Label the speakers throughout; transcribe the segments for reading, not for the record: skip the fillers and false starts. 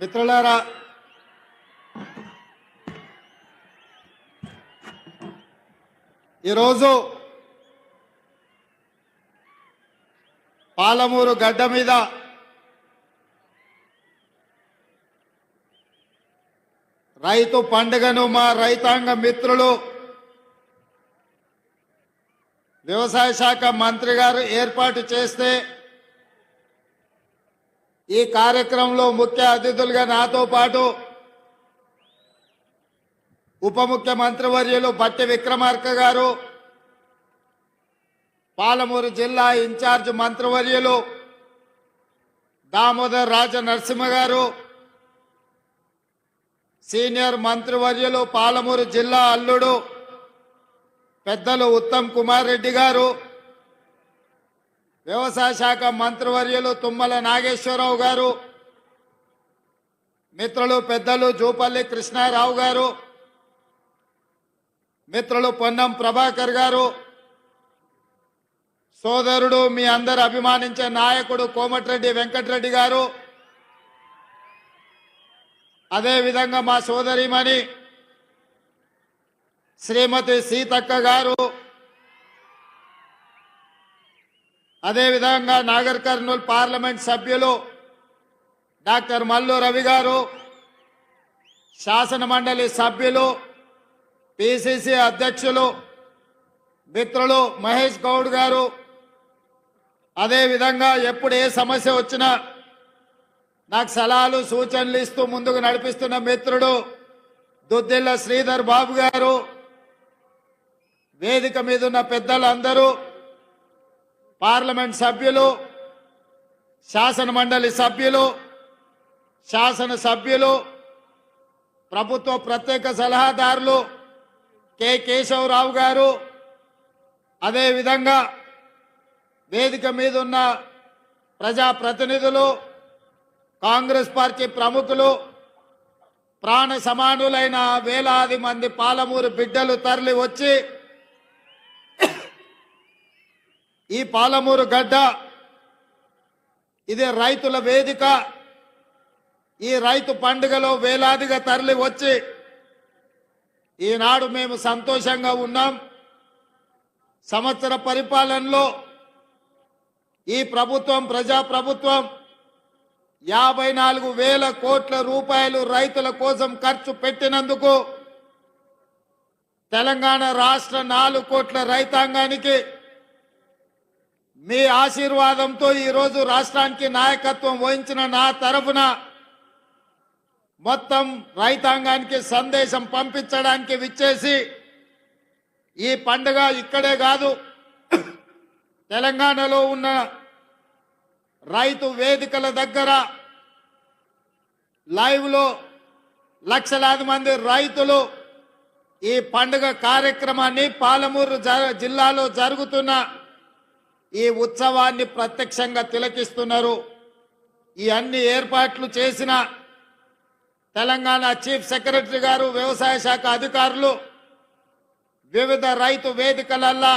Speaker 1: మిత్రులారా, ఈరోజు పాలమూరు గడ్డ మీద రైతు పండుగను మా రైతాంగ మిత్రులు వ్యవసాయ శాఖ మంత్రి గారు ఏర్పాటు చేస్తే ఈ కార్యక్రమంలో ముఖ్య అతిథులుగా నాతో పాటు ఉప ముఖ్యమంత్రి వర్యులు బట్టి విక్రమార్క గారు, పాలమూరు జిల్లా ఇన్ఛార్జ్ మంత్రివర్యులు దామోదర్ రాజ నరసింహ గారు, సీనియర్ మంత్రివర్యులు పాలమూరు జిల్లా అల్లుడు పెద్దలు ఉత్తమ్ కుమార్ రెడ్డి గారు, వ్యవసాయ శాఖ మంత్రివర్యులు తుమ్మల నాగేశ్వరరావు గారు, మిత్రులు పెద్దలు జూపల్లి కృష్ణారావు గారు, మిత్రులు పొన్నం ప్రభాకర్ గారు, సోదరుడు మీ అందరు అభిమానించే నాయకుడు కోమటిరెడ్డి వెంకటరెడ్డి గారు, అదేవిధంగా మా సోదరిమణి శ్రీమతి సీతక్క గారు, అదేవిధంగా నాగర్ కర్నూలు పార్లమెంట్ సభ్యులు డాక్టర్ మల్లు రవి గారు, శాసన మండలి సభ్యులు పిసిసి అధ్యక్షులు మిత్రులు మహేష్ గౌడ్ గారు, అదేవిధంగా ఎప్పుడు ఏ సమస్య వచ్చినా నాకు సలహాలు సూచనలు ఇస్తూ ముందుకు నడిపిస్తున్న మిత్రుడు దుద్దిల్ల శ్రీధర్ బాబు గారు, వేదిక మీద ఉన్న పెద్దలందరూ, పార్లమెంట్ సభ్యులు, శాసన మండలి సభ్యులు, శాసన సభ్యులు, ప్రభుత్వ ప్రత్యేక సలహాదారులు కె కేశవరావు గారు, అదేవిధంగా వేదిక మీద ఉన్న ప్రజాప్రతినిధులు, కాంగ్రెస్ పార్టీ ప్రముఖులు, ప్రాణ సమానులైన వేలాది మంది పాలమూరు బిడ్డలు తరలి వచ్చి ఈ పాలమూరు గడ్డ ఇది రైతుల వేదిక. ఈ రైతు పండుగలో వేలాదిగా తరలి వచ్చి ఈనాడు మేము సంతోషంగా ఉన్నాం. సంవత్సర పరిపాలనలో ఈ ప్రభుత్వం, ప్రజాప్రభుత్వం 54,000 కోట్ల రూపాయలు రైతుల కోసం ఖర్చు పెట్టినందుకు తెలంగాణ రాష్ట్ర 4 కోట్ల రైతాంగానికి మీ ఆశీర్వాదంతో ఈరోజు రాష్ట్రానికి నాయకత్వం వహించిన నా తరఫున మొత్తం రైతాంగానికి సందేశం పంపించడానికి విచ్చేసి ఈ పండుగ ఇక్కడే కాదు, తెలంగాణలో ఉన్న రైతు వేదికల దగ్గర లైవ్లో లక్షలాది మంది రైతులు ఈ పండుగ కార్యక్రమాన్ని, పాలమూరు జిల్లాలో జరుగుతున్న ఈ ఉత్సవాన్ని ప్రత్యక్షంగా తిలకిస్తున్నారు. ఈ అన్ని ఏర్పాట్లు చేసిన తెలంగాణ చీఫ్ సెక్రటరీ గారు, వ్యవసాయ శాఖ అధికారులు, వివిధ రైతు వేదికలల్లో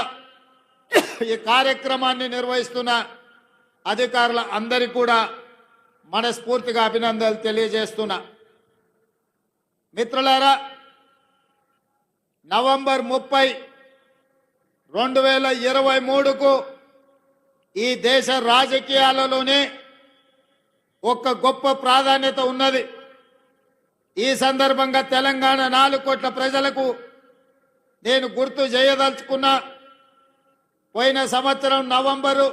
Speaker 1: ఈ కార్యక్రమాన్ని నిర్వహిస్తున్న అధికారుల అందరికీ కూడా మనస్ఫూర్తిగా అభినందనలు తెలియజేస్తున్నా. మిత్రులారా, నవంబర్ 30, 2023కు ఈ దేశ రాజకీయాలలోనే ఒక గొప్ప ప్రాధాన్యత ఉన్నది. ఈ సందర్భంగా తెలంగాణ 4 కోట్ల ప్రజలకు నేను గుర్తు చేయదలుచుకున్నా. పోయిన సంవత్సరం నవంబరు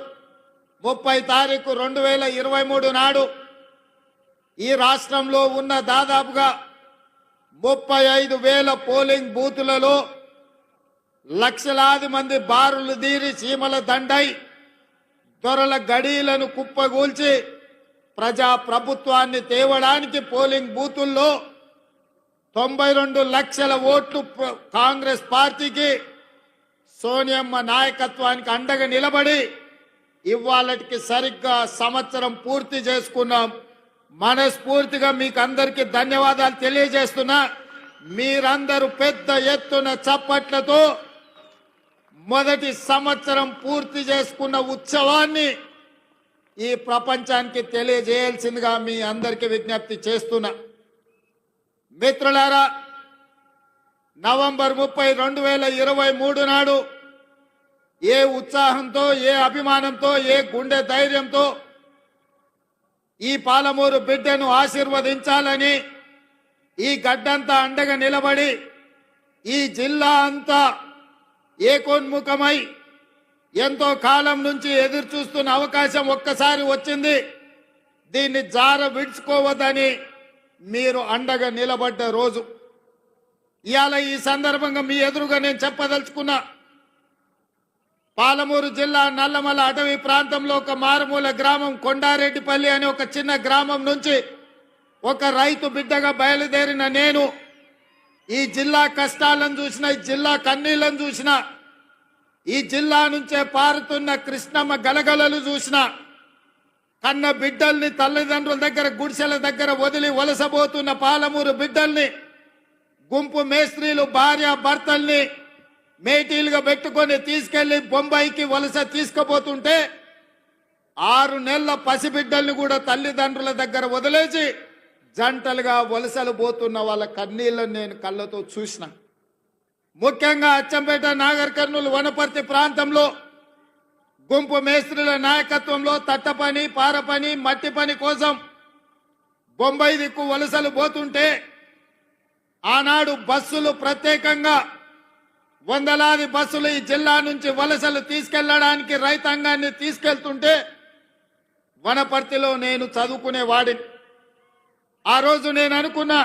Speaker 1: 30 తారీఖు 2023 నాడు ఈ రాష్ట్రంలో ఉన్న దాదాపుగా 35,000 పోలింగ్ బూతులలో లక్షలాది మంది బారులు తీరి చీమల దండై దొరల గడీలను కుప్పగూల్చి ప్రజా ప్రభుత్వాన్ని తేవడానికి పోలింగ్ బూతుల్లో 92 లక్షల ఓట్లు కాంగ్రెస్ పార్టీకి, సోనియమ్మ నాయకత్వానికి అండగా నిలబడి ఇవాళకి సరిగ్గా సంవత్సరం పూర్తి చేసుకున్నాం. మనస్ఫూర్తిగా మీకు అందరికీ ధన్యవాదాలు తెలియజేస్తున్నా. మీరందరూ పెద్ద ఎత్తున చప్పట్లతో మొదటి సంవత్సరం పూర్తి చేసుకున్న ఉత్సవాన్ని ఈ ప్రపంచానికి తెలియజేయాల్సిందిగా మీ అందరికీ విజ్ఞప్తి చేస్తున్నా. మిత్రులారా, నవంబర్ 30, 2023 నాడు ఏ ఉత్సాహంతో, ఏ అభిమానంతో, ఏ గుండె ధైర్యంతో ఈ పాలమూరు బిడ్డను ఆశీర్వదించాలని ఈ గడ్డంతా అండగా నిలబడి ఈ జిల్లా అంతా ఏకోన్ముఖమై ఎంతో కాలం నుంచి ఎదురు చూస్తున్న అవకాశం ఒక్కసారి వచ్చింది. దీన్ని జార విడుచుకోవద్దని మీరు అండగా నిలబడ్డ రోజు ఇవాళ. ఈ సందర్భంగా మీ ఎదురుగా నేను చెప్పదలుచుకున్నా, పాలమూరు జిల్లా నల్లమల అటవీ ప్రాంతంలో ఒక మారుమూల గ్రామం కొండారెడ్డిపల్లి అనే ఒక చిన్న గ్రామం నుంచి ఒక రైతు బిడ్డగా బయలుదేరిన నేను ఈ జిల్లా కష్టాలను చూసిన, ఈ జిల్లా కన్నీళ్లను చూసిన, ఈ జిల్లా నుంచే పారుతున్న కృష్ణమ్మ గలగలలు చూసిన, కన్న బిడ్డల్ని తల్లిదండ్రుల దగ్గర గుడిసెల దగ్గర వదిలి వలసబోతున్న పాలమూరు బిడ్డల్ని గుంపు మేస్త్రీలు భార్య భర్తల్ని మేటీలుగా పెట్టుకొని తీసుకెళ్లి బొంబాయికి వలస తీసుకుపోతుంటే 6 నెలల పసిబిడ్డల్ని కూడా తల్లిదండ్రుల దగ్గర వదిలేసి జంటలుగా వలసలు పోతున్న వాళ్ళ కన్నీళ్లను నేను కళ్ళతో చూసిన. ముఖ్యంగా అచ్చంపేట, నాగర్ కర్నూలు, వనపర్తి ప్రాంతంలో గుంపు మేస్త్రీల నాయకత్వంలో తట్ట పని, పార పని, మట్టి పని కోసం బొంబాయి దిక్కు వలసలు పోతుంటే ఆనాడు బస్సులు ప్రత్యేకంగా వందలాది బస్సులు ఈ జిల్లా నుంచి వలసలు తీసుకెళ్లడానికి రైతాంగాన్ని తీసుకెళ్తుంటే వనపర్తిలో నేను చదువుకునేవాడిని. ఆ రోజు నేను అనుకున్నా,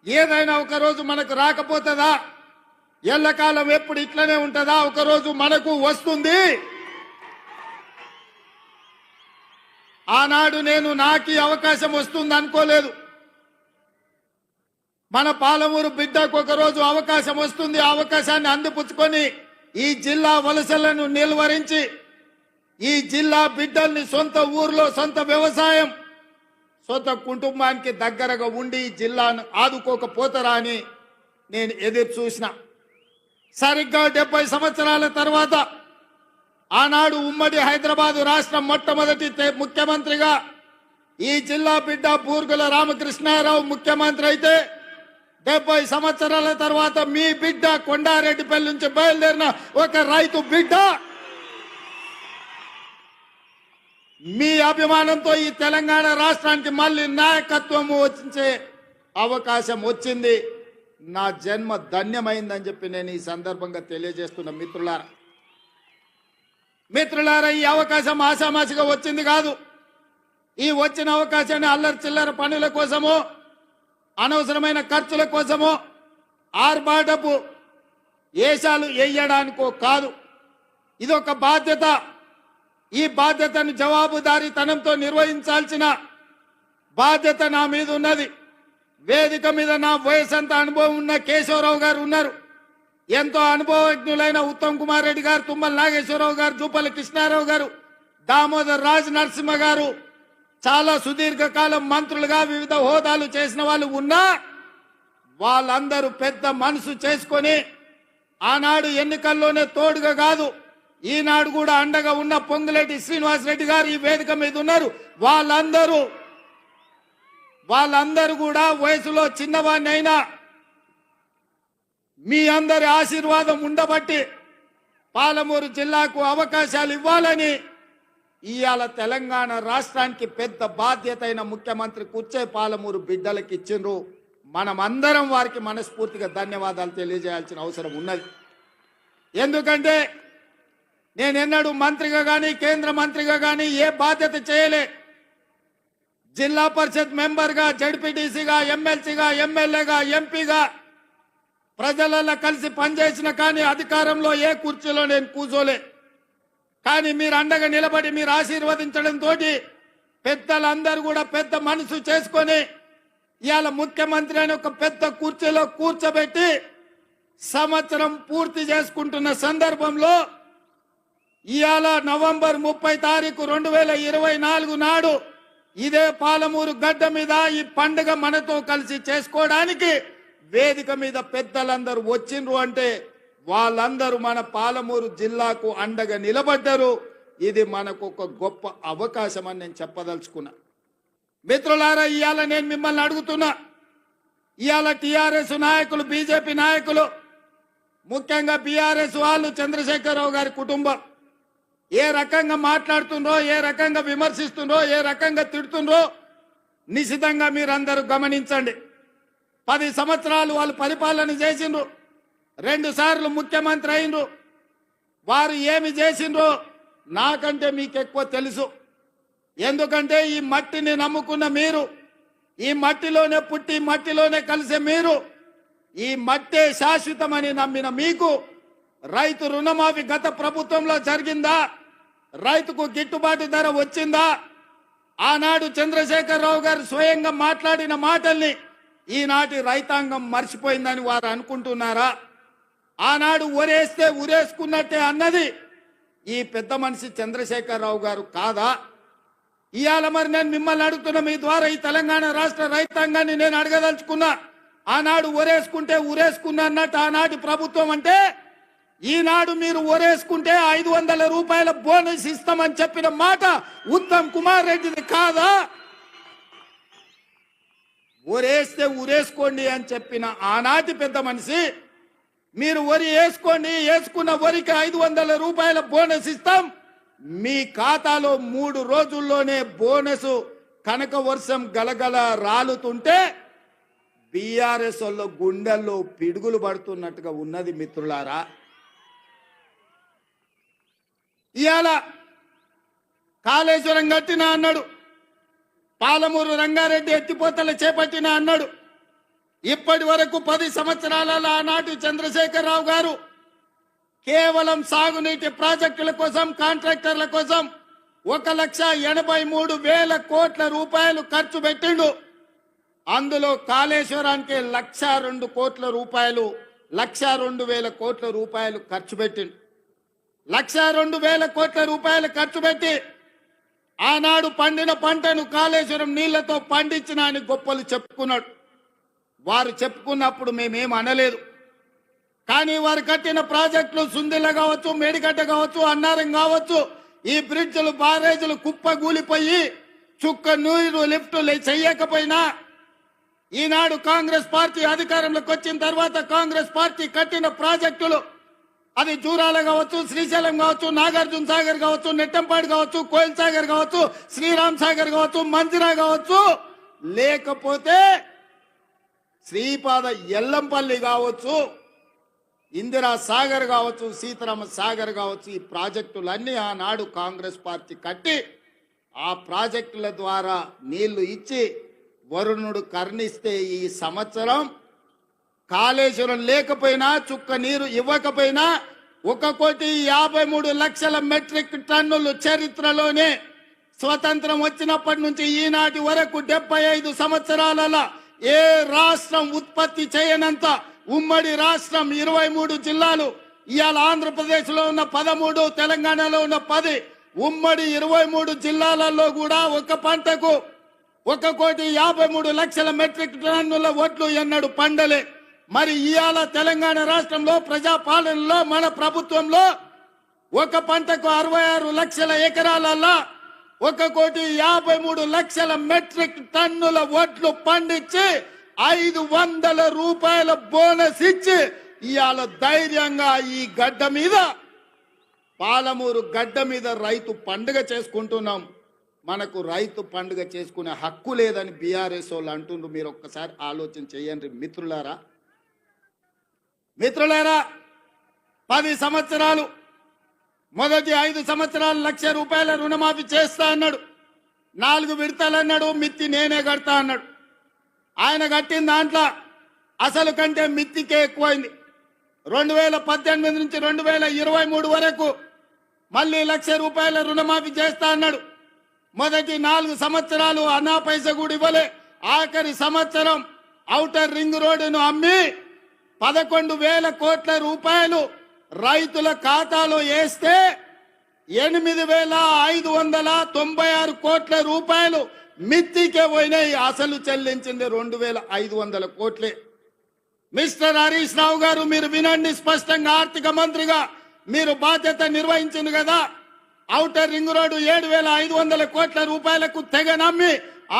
Speaker 1: ఏదైనా ఒక రోజు మనకు రాకపోతుందా, ఎల్లకాలం ఎప్పుడు ఇట్లనే ఉంటుందా, ఒకరోజు మనకు వస్తుంది. ఆనాడు నేను నాకు ఈ అవకాశం వస్తుంది అనుకోలేదు. మన పాలమూరు బిడ్డకు ఒకరోజు అవకాశం వస్తుంది. ఆ అవకాశాన్ని అందిపుచ్చుకొని ఈ జిల్లా వలసలను నిలువరించి ఈ జిల్లా బిడ్డల్ని సొంత ఊర్లో సొంత వ్యవసాయం, సొంత కుటుంబానికి దగ్గరగా ఉండి ఈ జిల్లాను ఆదుకోకపోతారా అని నేను ఎదురు చూసిన. సరిగ్గా 70 సంవత్సరాల తర్వాత ఆనాడు ఉమ్మడి హైదరాబాదు రాష్ట్రం మొట్టమొదటి ముఖ్యమంత్రిగా ఈ జిల్లా బిడ్డ బూర్గుల రామకృష్ణారావు ముఖ్యమంత్రి అయితే 70 సంవత్సరాల తర్వాత మీ బిడ్డ కొండారెడ్డిపల్లి నుంచి బయలుదేరిన ఒక రైతు బిడ్డ మీ అభిమానంతో ఈ తెలంగాణ రాష్ట్రానికి మళ్ళీ నాయకత్వం వచ్చే అవకాశం వచ్చింది. నా జన్మ ధన్యమైందని చెప్పి నేను ఈ సందర్భంగా తెలియజేస్తున్న. మిత్రులారా, ఈ అవకాశం ఆషామాషిగా వచ్చింది కాదు. ఈ వచ్చిన అవకాశాన్ని అల్లరి చిల్లర పనుల కోసమో, అనవసరమైన ఖర్చుల కోసమో, ఆర్భాటపు ఏషాలు వేయడానికో కాదు. ఇదొక బాధ్యత. ఈ బాధ్యతను జవాబుదారీతనంతో నిర్వహించాల్సిన బాధ్యత నా మీద ఉన్నది. వేదిక మీద నా వయసంత అనుభవం ఉన్న కేశవరావు గారు ఉన్నారు. ఎంతో అనుభవజ్ఞులైన ఉత్తమ్ కుమార్ రెడ్డి గారు, తుమ్మల నాగేశ్వరరావు గారు, జూపల్లి కృష్ణారావు గారు, దామోదర్ రాజ్ నరసింహ గారు, చాలా సుదీర్ఘకాలం మంత్రులుగా వివిధ హోదాలు చేసిన వాళ్ళు ఉన్నా వాళ్ళందరూ పెద్ద మనసు చేసుకొని ఆనాడు ఎన్నికల్లోనే తోడుగా కాదు, ఈనాడు కూడా అండగా ఉన్న పొంగులేటి శ్రీనివాసరెడ్డి గారు ఈ వేదిక మీద ఉన్నారు. వాళ్ళందరూ కూడా వయసులో చిన్నవాడిని అయినా మీ అందరి ఆశీర్వాదం ఉండబట్టి పాలమూరు జిల్లాకు అవకాశాలు ఇవ్వాలని ఇవాళ తెలంగాణ రాష్ట్రానికి పెద్ద బాధ్యత అయిన ముఖ్యమంత్రి కూర్చే పాలమూరు బిడ్డలకు ఇచ్చిండ్రు. మనమందరం వారికి మనస్ఫూర్తిగా ధన్యవాదాలు తెలియజేయాల్సిన అవసరం ఉన్నది. ఎందుకంటే నేనెన్నడూ మంత్రిగా కానీ కేంద్ర మంత్రిగా కానీ ఏ బాధ్యత చేయలే. జిల్లా పరిషత్ మెంబర్గా, జడ్పీటీసీగా, ఎమ్మెల్సీగా, ఎమ్మెల్యేగా, ఎంపీగా ప్రజలలో కలిసి పనిచేసిన కానీ అధికారంలో ఏ కుర్చీలో నేను కూర్చోలే. కానీ మీరు అండగా నిలబడి మీరు ఆశీర్వదించడంతో పెద్దలందరూ కూడా పెద్ద మనసు చేసుకొని ఇవాళ ముఖ్యమంత్రి అని ఒక పెద్ద కుర్చీలో కూర్చోబెట్టి సంవత్సరం పూర్తి చేసుకుంటున్న సందర్భంలో ఇవాళ నవంబర్ 30 తారీఖు 2024 నాడు ఇదే పాలమూరు గడ్డ మీద ఈ పండుగ మనతో కలిసి చేసుకోవడానికి వేదిక మీద పెద్దలందరూ వచ్చిండ్రు అంటే వాళ్ళందరూ మన పాలమూరు జిల్లాకు అండగా నిలబడ్డారు. ఇది మనకు ఒక గొప్ప అవకాశం అని నేను చెప్పదలుచుకున్నా. మిత్రులారా, ఇవాళ నేను మిమ్మల్ని అడుగుతున్నా, ఇవాళ టిఆర్ఎస్ నాయకులు, బీజేపీ నాయకులు, ముఖ్యంగా బీఆర్ఎస్ వాళ్ళు, చంద్రశేఖరరావు గారి కుటుంబం ఏ రకంగా మాట్లాడుతుండ్రో, ఏ రకంగా విమర్శిస్తుండ్రో, ఏ రకంగా తిడుతుండ్రో నిశితంగా మీరందరూ గమనించండి. 10 సంవత్సరాలు వాళ్ళు పరిపాలన చేసిండ్రు, 2 సార్లు ముఖ్యమంత్రి అయినరు. వారు ఏమి చేసిండ్రో నాకంటే మీకు ఎక్కువ తెలుసు. ఎందుకంటే ఈ మట్టిని నమ్ముకున్న మీరు, ఈ మట్టిలోనే పుట్టి మట్టిలోనే కలిసే మీరు, ఈ మట్టే శాశ్వతమని నమ్మిన మీకు రైతు రుణమాఫీ గత ప్రభుత్వంలో జరిగిందా? రైతుకు గిట్టుబాటు ధర వచ్చిందా? ఆనాడు చంద్రశేఖరరావు గారు స్వయంగా మాట్లాడిన మాటల్ని ఈనాటి రైతాంగం మర్చిపోయిందని వారు అనుకుంటున్నారా? ఆనాడు ఒరేస్తే ఉరేసుకున్నట్టే అన్నది ఈ పెద్ద మనిషి చంద్రశేఖరరావు గారు కాదా? ఇవాళ మరి నేను మిమ్మల్ని అడుగుతున్నా, మీ ద్వారా ఈ తెలంగాణ రాష్ట్ర రైతాంగాన్ని నేను అడగదలుచుకున్నా. ఆనాడు ఒరేసుకుంటే ఉరేసుకున్నా అన్నట్టు ఆనాటి ప్రభుత్వం అంటే, ఈనాడు మీరు ఒరేసుకుంటే 500 రూపాయల బోనస్ ఇస్తామని చెప్పిన మాట ఉత్తమ్ కుమార్ రెడ్డిది కాదా? ఒరేస్తే ఉరేసుకోండి అని చెప్పిన ఆనాటి పెద్ద మనిషి, మీరు వరి వేసుకోండి, వేసుకున్న వరికి 500 రూపాయల బోనస్ ఇస్తాం, మీ ఖాతాలో 3 రోజుల్లోనే బోనస్ కనక వర్షం గలగల రాలుతుంటే బీఆర్ఎస్ వాళ్ళ గుండెల్లో పిడుగులు పడుతున్నట్టుగా ఉన్నది. మిత్రులారా, ఇవాళ కాళేశ్వరం కట్టినా అన్నాడు, పాలమూరు రంగారెడ్డి ఎత్తిపోతలు చేపట్టినా అన్నాడు. ఇప్పటి వరకు 10 సంవత్సరాల ఆనాటి చంద్రశేఖరరావు గారు కేవలం సాగునీటి ప్రాజెక్టుల కోసం, కాంట్రాక్టర్ల కోసం 1,83,000 కోట్ల రూపాయలు ఖర్చు పెట్టిండు. అందులో కాళేశ్వరానికి 1,02 కోట్ల రూపాయలు, 1,02,000 కోట్ల రూపాయలు ఖర్చు పెట్టిండు. 1,02,000 కోట్ల రూపాయలు ఖర్చు పెట్టి ఆనాడు పండిన పంటను కాళేశ్వరం నీళ్లతో పండించిన అని గొప్పలు చెప్పుకున్నాడు. వారు చెప్పుకున్నప్పుడు మేమేం అనలేదు. కానీ వారు కట్టిన ప్రాజెక్టులు సుందిల్ల కావచ్చు, మేడిగడ్డ కావచ్చు, అన్నారం కావచ్చు, ఈ బ్రిడ్జ్లు, బారేజీలు కుప్పగూలిపోయి చుక్క నీరు లిఫ్టులు చెయ్యకపోయినా, ఈనాడు కాంగ్రెస్ పార్టీ అధికారంలోకి వచ్చిన తర్వాత కాంగ్రెస్ పార్టీ కట్టిన ప్రాజెక్టులు, అది జూరాల కావచ్చు, శ్రీశైలం కావచ్చు, నాగార్జున సాగర్ కావచ్చు, నెట్టంపాడు కావచ్చు, కోయిల్ సాగర్ కావచ్చు, శ్రీరామ్ సాగర్ కావచ్చు, మంజిరా కావచ్చు, లేకపోతే శ్రీపాద ఎల్లంపల్లి కావచ్చు, ఇందిరా సాగర్ కావచ్చు, సీతారామ సాగర్ కావచ్చు, ఈ ప్రాజెక్టులన్నీ ఆనాడు కాంగ్రెస్ పార్టీ కట్టి ఆ ప్రాజెక్టుల ద్వారా నీళ్లు ఇచ్చి వరుణుడు కర్ణిస్తే ఈ సంవత్సరం కాళేశ్వరం లేకపోయినా, చుక్క నీరు ఇవ్వకపోయినా 1,53,00,000 మెట్రిక్ టన్నులు చరిత్రలోనే స్వతంత్రం వచ్చినప్పటి నుంచి ఈనాటి వరకు 75 సంవత్సరాలలో ఏ రాష్ట్రం ఉత్పత్తి చేయనంత ఉమ్మడి రాష్ట్రం 23 జిల్లాలు. ఇవాళ ఆంధ్రప్రదేశ్ లో ఉన్న 13, తెలంగాణలో ఉన్న 10, ఉమ్మడి 23 జిల్లాలలో కూడా ఒక పంటకు 1,53,00,000 మెట్రిక్ టన్నుల వడ్లు ఎన్నడు పండలే. మరి ఇవాళ తెలంగాణ రాష్ట్రంలో ప్రజాపాలనలో మన ప్రభుత్వంలో ఒక పంటకు 66 లక్షల ఎకరాలలో 1,53,00,000 మెట్రిక్ టన్నుల వడ్లు పండించి 500 రూపాయల బోనస్ ఇచ్చి ఇవాళ ధైర్యంగా ఈ గడ్డ మీద, పాలమూరు గడ్డ మీద రైతు పండుగ చేసుకుంటున్నాం. మనకు రైతు పండుగ చేసుకునే హక్కు లేదని బీఆర్ఎస్ వాళ్ళు అంటుండ్రు. మీరు ఒక్కసారి ఆలోచన చేయండి మిత్రులారా. 10 సంవత్సరాలు, మొదటి 5 సంవత్సరాలు 1,00,000 రూపాయల రుణమాఫీ చేస్తా అన్నాడు. 4 విడతలు అన్నాడు, మిత్తి నేనే కడతా అన్నాడు. ఆయన కట్టిన దాంట్లో అసలు కంటే మిత్తికే ఎక్కువైంది. 2018 నుంచి 2023 వరకు మళ్ళీ 1,00,000 రూపాయల రుణమాఫీ చేస్తా అన్నాడు. మొదటి 4 సంవత్సరాలు అన్నా పైస కూడా ఇవ్వలే. ఆఖరి సంవత్సరం ఔటర్ రింగ్ రోడ్డును అమ్మి 11,000 కోట్ల రూపాయలు రైతుల ఖాతాలో వేస్తే 8,596 కోట్ల రూపాయలు మిత్తికే పోయినాయి. అసలు చెల్లించింది 2,500 కోట్లే. మిస్టర్ హరీష్ రావు గారు, మీరు వినండి స్పష్టంగా. ఆర్థిక మంత్రిగా మీరు బాధ్యత నిర్వహించింది కదా. ఔటర్ రింగ్ రోడ్డు 7,500 కోట్ల రూపాయలకు తెగ నమ్మి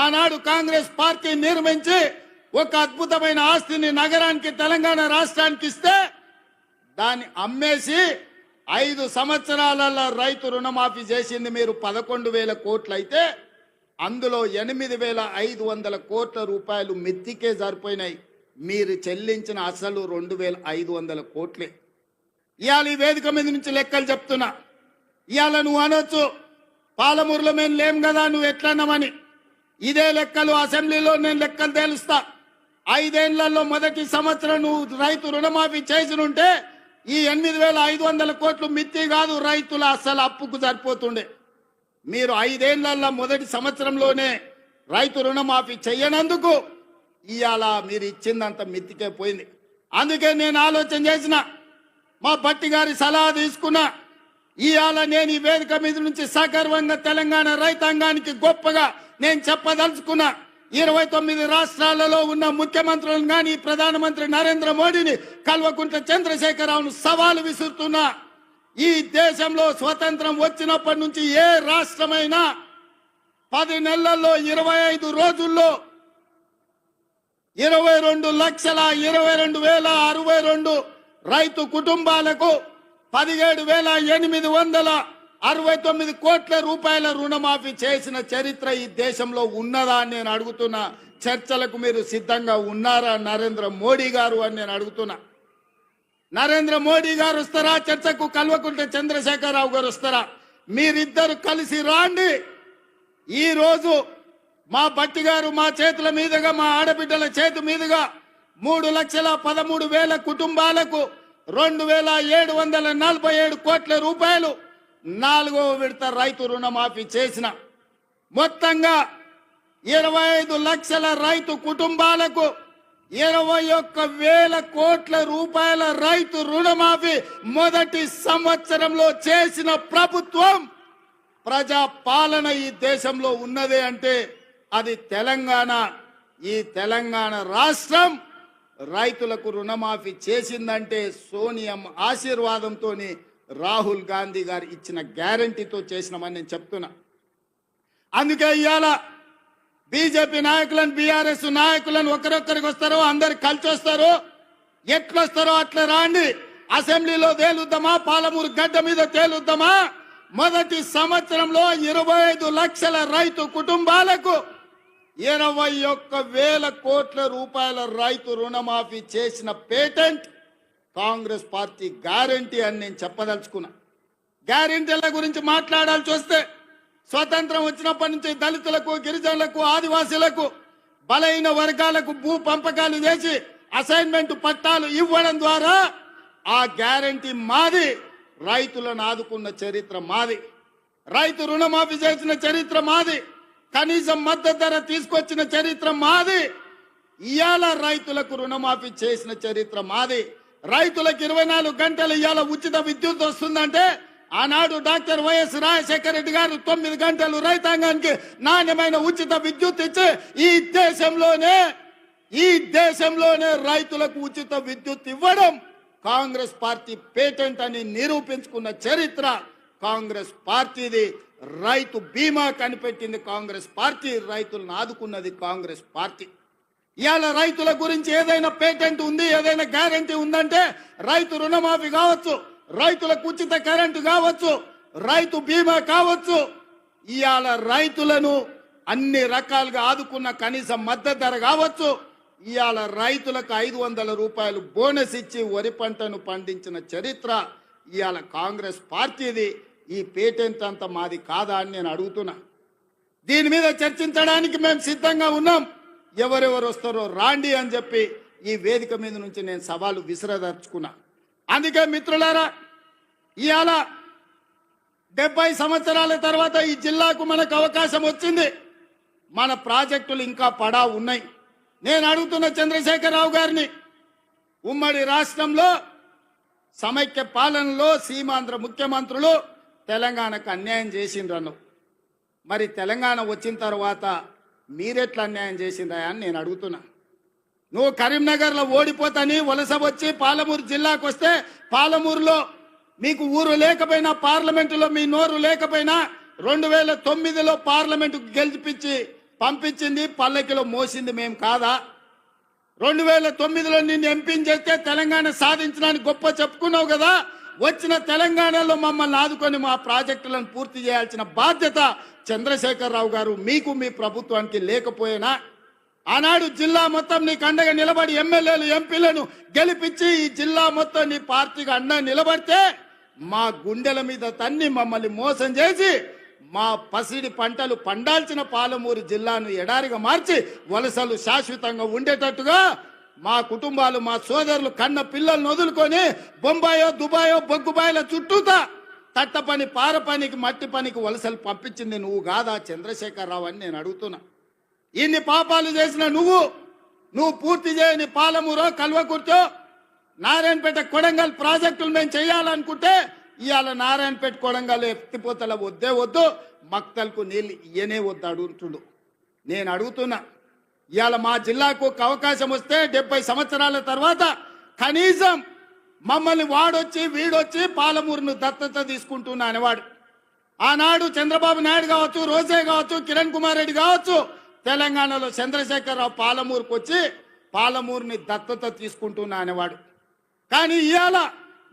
Speaker 1: ఆనాడు కాంగ్రెస్ పార్టీ నిర్మించి ఒక అద్భుతమైన ఆస్తిని నగరానికి తెలంగాణ రాష్ట్రానికి ఇస్తే దాన్ని అమ్మేసి 5 సంవత్సరాలలో రైతు రుణమాఫీ చేసింది మీరు 11,000 కోట్లు అయితే అందులో 8,500 కోట్ల రూపాయలు మిత్తికే సరిపోయినాయి. మీరు చెల్లించిన అసలు 2,500 కోట్లే. ఇవాళ ఈ వేదిక మీద నుంచి లెక్కలు చెప్తున్నా. ఇవాళ నువ్వు అనొచ్చు పాలమూరులో మేము లేం కదా నువ్వు ఎట్లన్నామని. ఇదే లెక్కలు అసెంబ్లీలో నేను లెక్కలు తేలుస్తా. 5 ఏళ్లలో మొదటి సంవత్సరం నువ్వు రైతు రుణమాఫీ చేసినుంటే ఈ 8,500 కోట్లు మిత్తి కాదు, రైతుల అసలు అప్పుకు సరిపోతుండే. మీరు 5 ఏళ్లలో మొదటి సంవత్సరంలోనే రైతు రుణమాఫీ చెయ్యనందుకు ఇవాళ మీరు ఇచ్చిందంత మిత్తికే పోయింది. అందుకే నేను ఆలోచన చేసిన, మా భట్టి గారి సలహా తీసుకున్నా. ఇవాళ నేను ఈ వేదిక మీద నుంచి సగర్వంగా తెలంగాణ రైతాంగానికి గొప్పగా నేను చెప్పదలుచుకున్నా. 29 రాష్ట్రాలలో ఉన్న ముఖ్యమంత్రులను కానీ ప్రధానమంత్రి నరేంద్ర మోడీని, కల్వకుంట్ల చంద్రశేఖరరావును సవాలు విసురుతున్నా. ఈ దేశంలో స్వతంత్రం వచ్చినప్పటి నుంచి ఏ రాష్ట్రమైనా 10 నెలల్లో 25 రోజుల్లో 22,22,062 రైతు కుటుంబాలకు 17,869 కోట్ల రూపాయల రుణమాఫీ చేసిన చరిత్ర ఈ దేశంలో ఉన్నదా అని నేను అడుగుతున్నా. చర్చలకు మీరు సిద్ధంగా ఉన్నారా నరేంద్ర మోడీ గారు అని నేను అడుగుతున్నా. నరేంద్ర మోడీ గారు వస్తారా చర్చకు? కల్వకుంట్ల చంద్రశేఖరరావు గారు వస్తారా? మీరిద్దరు కలిసి రాండి. ఈ రోజు మా భట్టి గారు మా చేతుల మీదుగా, మా ఆడబిడ్డల చేతి మీదుగా 3,13,000 కుటుంబాలకు 2,747 కోట్ల రూపాయలు 4వ విడత రైతు రుణమాఫీ చేసిన. మొత్తంగా 25 లక్షల రైతు కుటుంబాలకు 21,000 కోట్ల రూపాయల రైతు రుణమాఫీ మొదటి సంవత్సరంలో చేసిన ప్రభుత్వం, ప్రజా పాలన ఈ దేశంలో ఉన్నదే అంటే అది తెలంగాణ. ఈ తెలంగాణ రాష్ట్రం రైతులకు రుణమాఫీ చేసిందంటే సోనియమ్మ ఆశీర్వాదంతో, రాహుల్ గాంధీ గారు ఇచ్చిన గ్యారంటీతో చేసినామని నేను చెప్తున్నా. అందుకే ఇవాళ బీజేపీ నాయకులను, బీఆర్ఎస్ నాయకులను ఒకరొక్కరికి వస్తారో అందరు కలిసి వస్తారో, ఎట్లొస్తారో అట్లా రాండి. అసెంబ్లీలో తేలుద్దామా, పాలమూరు గడ్డ మీద తేలుద్దామా. మొదటి సంవత్సరంలో 25 లక్షల రైతు కుటుంబాలకు 21,000 కోట్ల రూపాయల రైతు రుణమాఫీ చేసిన పేటెంట్ కాంగ్రెస్ పార్టీ గ్యారంటీ అని నేను చెప్పదలుచుకున్నా. గ్యారంటీల గురించి మాట్లాడాల్సి వస్తే, స్వతంత్రం వచ్చినప్పటి నుంచి దళితులకు, గిరిజనులకు, ఆదివాసీలకు, బలైన వర్గాలకు భూ పంపకాలు చేసి అసైన్మెంట్ పట్టాలు ఇవ్వడం ద్వారా ఆ గ్యారంటీ మాది. రైతులను ఆదుకున్న చరిత్ర మాది. రైతు రుణమాఫీ చేసిన చరిత్ర మాది. కనీసం మద్దతు ధర తీసుకొచ్చిన చరిత్ర మాది. ఇవాళ రైతులకు రుణమాఫీ చేసిన చరిత్ర మాది. రైతులకు 24 గంటలు ఇవాళ ఉచిత విద్యుత్ వస్తుందంటే ఆనాడు డాక్టర్ వైఎస్ రాజశేఖర రెడ్డి గారు 9 గంటలు రైతాంగానికి నాణ్యమైన ఉచిత విద్యుత్ ఇచ్చి ఈ దేశంలోనే రైతులకు ఉచిత విద్యుత్ ఇవ్వడం కాంగ్రెస్ పార్టీ పేటెంట్ అని నిరూపించుకున్న చరిత్ర కాంగ్రెస్ పార్టీది. రైతు బీమా కనిపెట్టింది కాంగ్రెస్ పార్టీ. రైతులను ఆదుకున్నది కాంగ్రెస్ పార్టీ. ఇవాళ రైతుల గురించి ఏదైనా పేటెంట్ ఉంది, ఏదైనా గ్యారంటీ ఉందంటే రైతు రుణమాఫీ కావచ్చు, రైతులకు ఉచిత కరెంటు కావచ్చు, రైతు బీమా కావచ్చు. ఇవాళ రైతులను అన్ని రకాలుగా ఆదుకున్న కనీస మద్దతు ధర కావచ్చు. ఇవాళ రైతులకు 500 రూపాయలు బోనస్ ఇచ్చి వరి పంటను పండించిన చరిత్ర ఇవాళ కాంగ్రెస్ పార్టీది. ఈ పేటెంట్ అంతా మాది కాదా అని నేను అడుగుతున్నా. దీని మీద చర్చించడానికి మేము సిద్ధంగా ఉన్నాం. ఎవరెవరు వస్తారో రాండి అని చెప్పి ఈ వేదిక మీద నుంచి నేను సవాలు విసిరదర్చుకున్నా. అందుకే మిత్రులారా, ఇవాళ 70 సంవత్సరాల తర్వాత ఈ జిల్లాకు మనకు అవకాశం వచ్చింది. మన ప్రాజెక్టులు ఇంకా పడా ఉన్నాయి. నేను అడుగుతున్న చంద్రశేఖరరావు గారిని, ఉమ్మడి రాష్ట్రంలో సమైక్య పాలనలో సీమాంధ్ర ముఖ్యమంత్రులు తెలంగాణకు అన్యాయం చేసిండ్రను. మరి తెలంగాణ వచ్చిన తర్వాత మీరెట్లా అన్యాయం చేసిండ్రా అని నేను అడుగుతున్నా. నువ్వు కరీంనగర్లో ఓడిపోతాని వలస వచ్చి పాలమూరు జిల్లాకు వస్తే పాలమూరులో మీకు ఊరు లేకపోయినా పార్లమెంటులో మీ నోరు లేకపోయినా 2009లో పార్లమెంటుకు గెలిపించి పంపించింది పల్లకిలో మోసింది మేము కాదా? 2009లో నిన్ను ఎంపీని చేస్తే తెలంగాణ సాధించడానికి గొప్ప చెప్పుకున్నావు కదా. వచ్చిన తెలంగాణలో మమ్మల్ని ఆదుకొని మా ప్రాజెక్టులను పూర్తి చేయాల్సిన బాధ్యత చంద్రశేఖరరావు గారు మీకు మీ ప్రభుత్వానికి లేకపోయినా ఆనాడు జిల్లా మొత్తం నీకు అండగా నిలబడి ఎమ్మెల్యేలు ఎంపీలను గెలిపించి ఈ జిల్లా మొత్తం నీ పార్టీకి అండగా నిలబడితే మా గుండెల మీద తన్ని మమ్మల్ని మోసం చేసి మా పసిడి పంటలు పండాల్సిన పాలమూరు జిల్లాను ఎడారిగా మార్చి వలసలు శాశ్వతంగా ఉండేటట్టుగా మా కుటుంబాలు మా సోదరులు కన్న పిల్లలను వదులుకొని బొంబాయో దుబాయో బొగ్గుబాయిల చుట్టూతా తట్ట పని పార పనికి మట్టి పనికి వలసలు పంపించింది నువ్వు కాదా చంద్రశేఖరరావు అని నేను అడుగుతున్నా. ఇన్ని పాపాలు చేసిన నువ్వు పూర్తి చేయని పాలమూరో కల్వకుర్తో నారాయణపేట కొడంగల్ ప్రాజెక్టులు మేము చేయాలనుకుంటే ఇవాళ నారాయణపేట కొడంగల్ ఎత్తిపోతల వద్దే వద్దు, మక్తల్కు నీళ్ళు ఇయ్యనే వద్దు అడుగుతుండు. నేను అడుగుతున్నా, ఇవాళ మా జిల్లాకు ఒక అవకాశం వస్తే 70 సంవత్సరాల తర్వాత కనీసం మమ్మల్ని వాడొచ్చి వీడొచ్చి పాలమూరును దత్తత తీసుకుంటున్నా అనేవాడు. ఆనాడు చంద్రబాబు నాయుడు కావచ్చు, రోజే కావచ్చు, కిరణ్ కుమార్ రెడ్డి కావచ్చు, తెలంగాణలో చంద్రశేఖరరావు పాలమూరుకు వచ్చి పాలమూరుని దత్తత తీసుకుంటున్నా అనేవాడు. కానీ ఇవాళ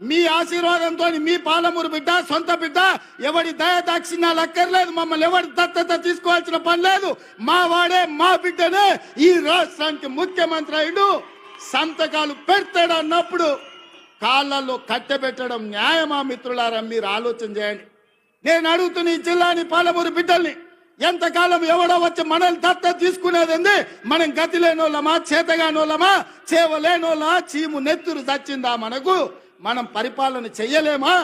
Speaker 1: మీ ఆశీర్వాదంతో మీ పాలమూరు బిడ్డ సొంత బిడ్డ ఎవడి దయాదాక్షిణ్యాలు అక్కర్లేదు, మమ్మల్ని ఎవరి దత్తత తీసుకోవాల్సిన పని లేదు, మా వాడే మా బిడ్డనే ఈ రాష్ట్రానికి ముఖ్యమంత్రి అయ్యుడు సంతకాలు పెడతాడు అన్నప్పుడు కాళ్ళల్లో కట్టెబెట్టడం న్యాయమా? మిత్రులారా, మీరు ఆలోచన చేయండి. నేను అడుగుతున్న ఈ జిల్లాని పాలమూరు బిడ్డల్ని ఎంతకాలం ఎవడో వచ్చి మనల్ని దత్తత తీసుకునేది? మనం గతి లేనోళ్ళమా, చేతగానోళ్ళమా, చేవలేనోళ్ళ చీము నెత్తురు చచ్చిందా మనకు? మనం పరిపాలన చెయ్యలేమా?